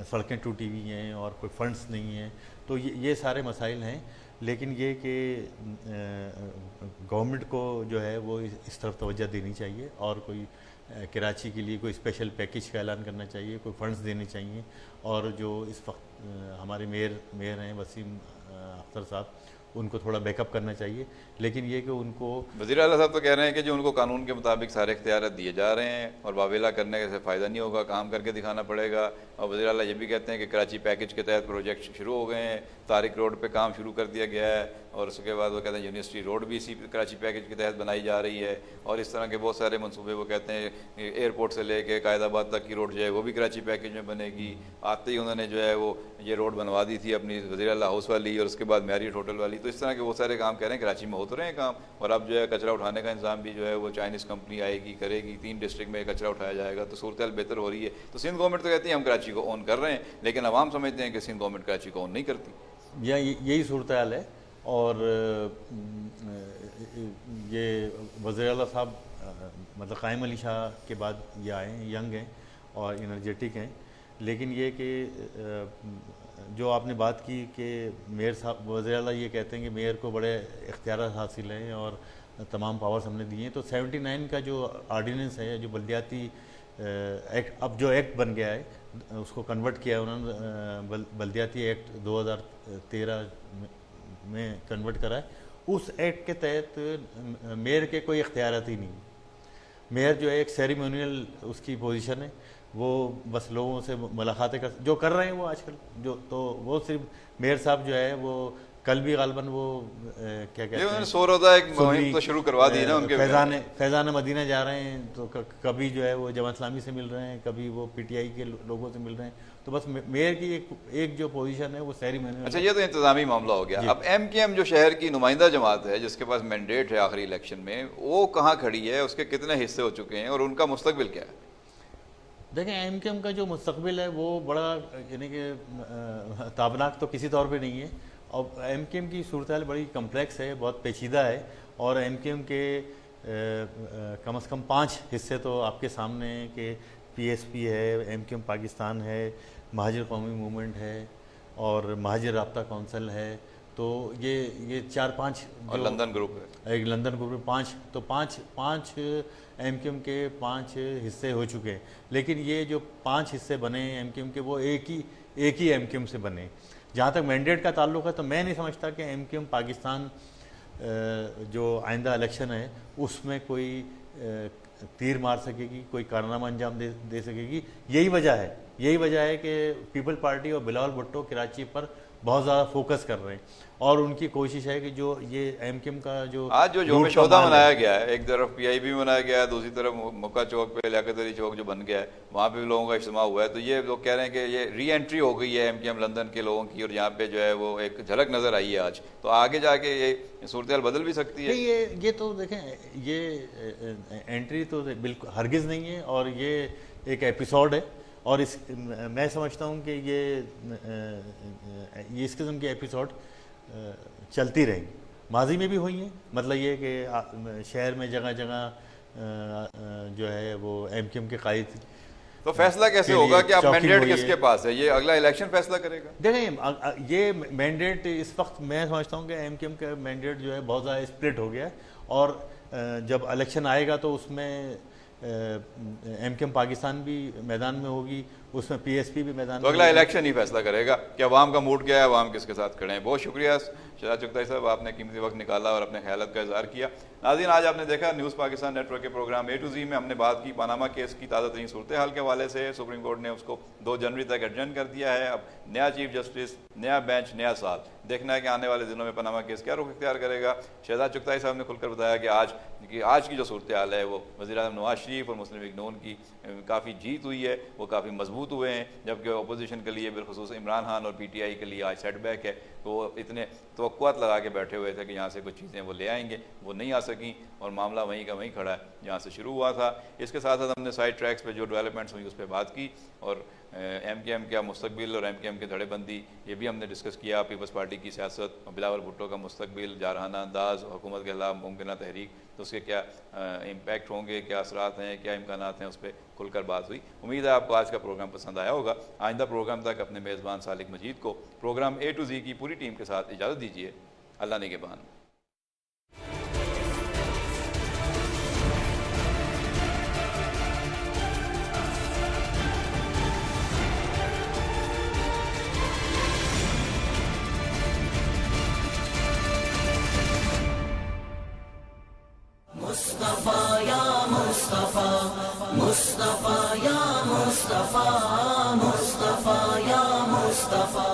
सड़कें टूटी हुई हैं और कोई फंड्स नहीं हैं। तो ये सारे मसाइल हैं, लेकिन ये कि गवर्नमेंट को जो है वो इस तरफ तवज्जो देनी चाहिए, और कोई कराची के लिए कोई स्पेशल पैकेज का ऐलान करना चाहिए, कोई फंड्स देने चाहिए। और जो इस वक्त हमारे मेयर हैं वसीम अख्तर साहब, उनको थोड़ा बैकअप करना चाहिए। लेकिन ये कि उनको वज़ीर आला साहब तो कह रहे हैं कि जो उनको कानून के मुताबिक सारे इख्तियार दिए जा रहे हैं, और वावेला करने से फ़ायदा नहीं होगा, काम करके दिखाना पड़ेगा। और वज़ीर आला ये भी कहते हैं कि कराची पैकेज के तहत प्रोजेक्ट शुरू हो गए हैं, तारिक रोड पे काम शुरू कर दिया गया है, और उसके बाद वो कहते हैं यूनिवर्सिटी रोड भी इसी कराची पैकेज के तहत बनाई जा रही है, और इस तरह के बहुत सारे मनसूबे वो कहते हैं एयरपोर्ट से लेके कायदाबाद तक की रोड जो है वो भी कराची पैकेज में बनेगी। आते ही उन्होंने जो है वो ये रोड बनवा दी थी अपनी वज़ीर आला हाउस वाली, और उसके बाद मैरियट होटल वाली। तो इस तरह के बहुत सारे काम कह रहे हैं कराची में हो तो रहे हैं काम। और अब जो है कचरा उठाने का इंतजाम भी जो है वो चाइनीज़ कंपनी आएगी, करेगी, 3 डिस्ट्रिक्ट में कचरा उठाया जाएगा। तो सूरत हाल बेहतर हो रही है। तो सिंध गवर्नमेंट तो कहती है हम कराची को ओन कर रहे हैं, लेकिन आवाम समझते हैं कि सिंध गवर्नमेंट कराची को ओन नहीं करती। यही सूरत हाल है। और ये वज़ीर आला साहब मतलब कायम अली शाह के बाद ये आए हैं, यंग हैं और एनर्जेटिक हैं। लेकिन ये कि जो आपने बात की कि मेयर साहब, वज़ीर आला ये कहते हैं कि मेयर को बड़े इख्तियार हासिल हैं और तमाम पावर्स हमने दिए हैं। तो 79 का जो आर्डीनेंस है, जो बल्दियाती एक्ट, अब जो एक्ट बन गया है उसको कन्वर्ट किया है उन्होंने, बल्दियाती एक्ट 2013 में कन्वर्ट करा है। उस एक्ट के तहत मेयर के कोई इख्तियारात ही नहीं। मेयर जो है एक सेरेमोनियल उसकी पोजीशन है, वो बस लोगों से मुलाकातें जो कर रहे हैं वो आजकल, जो तो वो सिर्फ मेयर साहब जो है वो کل بھی غالباً وہ کیا کہتے ہیں سو روزہ ایک مہم تو شروع کروا دی نا ان کے فیضان مدینہ جا رہے ہیں، تو کبھی جو ہے وہ جماعت اسلامی سے مل رہے ہیں، کبھی وہ پی ٹی آئی کے لوگوں سے مل رہے ہیں. تو بس میئر کی ایک جو پوزیشن ہے وہ سحری مہینے. اچھا یہ تو انتظامی معاملہ ہو گیا. اب ایم کیو ایم جو شہر کی نمائندہ جماعت ہے جس کے پاس مینڈیٹ ہے آخری الیکشن میں، وہ کہاں کھڑی ہے، اس کے کتنے حصے ہو چکے ہیں اور ان کا مستقبل کیا ہے؟ دیکھیں ایم کیو ایم کا جو مستقبل ہے وہ بڑا یعنی کہ تابناک تو کسی طور پہ نہیں ہے، اور ایم کیو ایم کی صورتحال بڑی کمپلیکس ہے، بہت پیچیدہ ہے، اور ایم کیو ایم کے کم از کم 5 حصے تو آپ کے سامنے ہیں کہ پی ایس پی ہے، ایم کیو ایم پاکستان ہے، مہاجر قومی موومنٹ ہے، اور مہاجر رابطہ کونسل ہے. تو یہ 4-5 اور لندن گروپ ہے، ایک لندن گروپ 5. تو 5 ایم کیو ایم کے 5 حصے ہو چکے ہیں، لیکن یہ جو 5 حصے بنے ہیں ایم کیو ایم کے وہ ایک ہی ایم کیو ایم سے بنے. جہاں تک مینڈیٹ کا تعلق ہے تو میں نہیں سمجھتا کہ ایم کیو ایم پاکستان جو آئندہ الیکشن ہے اس میں کوئی تیر مار سکے گی، کوئی کارنامہ انجام دے سکے گی. یہی وجہ ہے کہ پیپل پارٹی اور بلاول بھٹو کراچی پر بہت زیادہ فوکس کر رہے ہیں، اور ان کی کوشش ہے کہ جو یہ ایم کیو ایم کا جو آج جو یوم شہدا منایا گیا ہے، ایک طرف پی آئی بی منایا گیا ہے، دوسری طرف مکہ چوک پہ لیاقت علی چوک جو بن گیا ہے وہاں پہ بھی لوگوں کا اجتماع ہوا ہے. تو یہ لوگ کہہ رہے ہیں کہ یہ ری انٹری ہو گئی ہے ایم کیو ایم لندن کے لوگوں کی، اور یہاں پہ جو ہے وہ ایک جھلک نظر آئی ہے آج. تو آگے جا کے یہ صورتحال بدل بھی سکتی ہے. یہ تو دیکھیں یہ انٹری تو بالکل ہرگز نہیں ہے، اور یہ ایک ایپیسوڈ ہے، اور میں سمجھتا ہوں کہ یہ اس قسم کے ایپیسوڈ چلتی رہیں گی. ماضی میں بھی ہوئی ہیں، مطلب یہ کہ شہر میں جگہ جو ہے وہ ایم کیو ایم کے قائد. تو فیصلہ کیسے ہوگا کہ اب مینڈیٹ کس کے پاس ہے؟ یہ اگلا الیکشن فیصلہ کرے گا. دیکھیں یہ مینڈیٹ اس وقت میں سمجھتا ہوں کہ ایم کیو ایم کا مینڈیٹ جو ہے بہت زیادہ اسپلٹ ہو گیا ہے، اور جب الیکشن آئے گا تو اس میں ایم کیو ایم پاکستان بھی میدان میں ہوگی، اس میں پی ایس پی بھی میدان میں. تو اگلا الیکشن ہی فیصلہ کرے گا کہ عوام کا موڈ کیا ہے، عوام کس کے ساتھ کھڑے ہیں. بہت شکریہ شہزاد چغتائی صاحب، آپ نے قیمتی وقت نکالا اور اپنے خیالات کا اظہار کیا. ناظرین آج آپ نے دیکھا نیوز پاکستان نیٹ ورک کے پروگرام اے ٹو زی میں ہم نے بات کی پاناما کیس کی تازہ ترین صورتحال کے حوالے سے. سپریم کورٹ نے اس کو 2 جنوری تک ایڈجرن کر دیا ہے. اب نیا چیف جسٹس، نیا بینچ، نیا سال. دیکھنا ہے کہ آنے والے دنوں میں پاناما کیس کیا رخ اختیار کرے گا. شہزاد چغتائی صاحب نے کھل کر بتایا کہ آج کی جو صورتحال ہے وہ وزیر اعظم نواز شریف اور مسلم لیگ نون کی کافی جیت ہوئی ہے، وہ کافی مضبوط ہوئے ہیں، جبکہ اپوزیشن کے لیے بالخصوص عمران خان اور پی ٹی آئی کے لیے آج سیٹ بیک ہے. تو وہ اتنے توقعات لگا کے بیٹھے ہوئے تھے کہ یہاں سے کچھ چیزیں وہ لے آئیں گے، وہ نہیں آ سکیں، اور معاملہ وہیں کا وہیں کھڑا ہے جہاں سے شروع ہوا تھا. اس کے ساتھ ساتھ ہم نے سائڈ ٹریکس پہ جو ڈیولپمنٹس ہوئی اس پہ بات کی، اور ایم کیو ایم کا مستقبل اور ایم کیو ایم کے دھڑے بندی یہ بھی ہم نے ڈسکس کیا. پیپلز پارٹی کی سیاست، بلاول بھٹو کا مستقبل، جارحانہ انداز، حکومت کے خلاف ممکنہ تحریک، تو اس کے کیا امپیکٹ ہوں گے، کیا اثرات ہیں، کیا امکانات ہیں، اس پہ کھل کر بات ہوئی. امید ہے آپ کو آج کا پروگرام پسند آیا ہوگا. آئندہ پروگرام تک اپنے میزبان سالک مجید کو پروگرام اے ٹو زی کی پوری ٹیم کے ساتھ اجازت دیجیے. اللہ نگہبان. مصطفیٰ یا مصطفیٰ، مصطفیٰ یا مصطفیٰ، مصطفیٰ یا مصطفیٰ.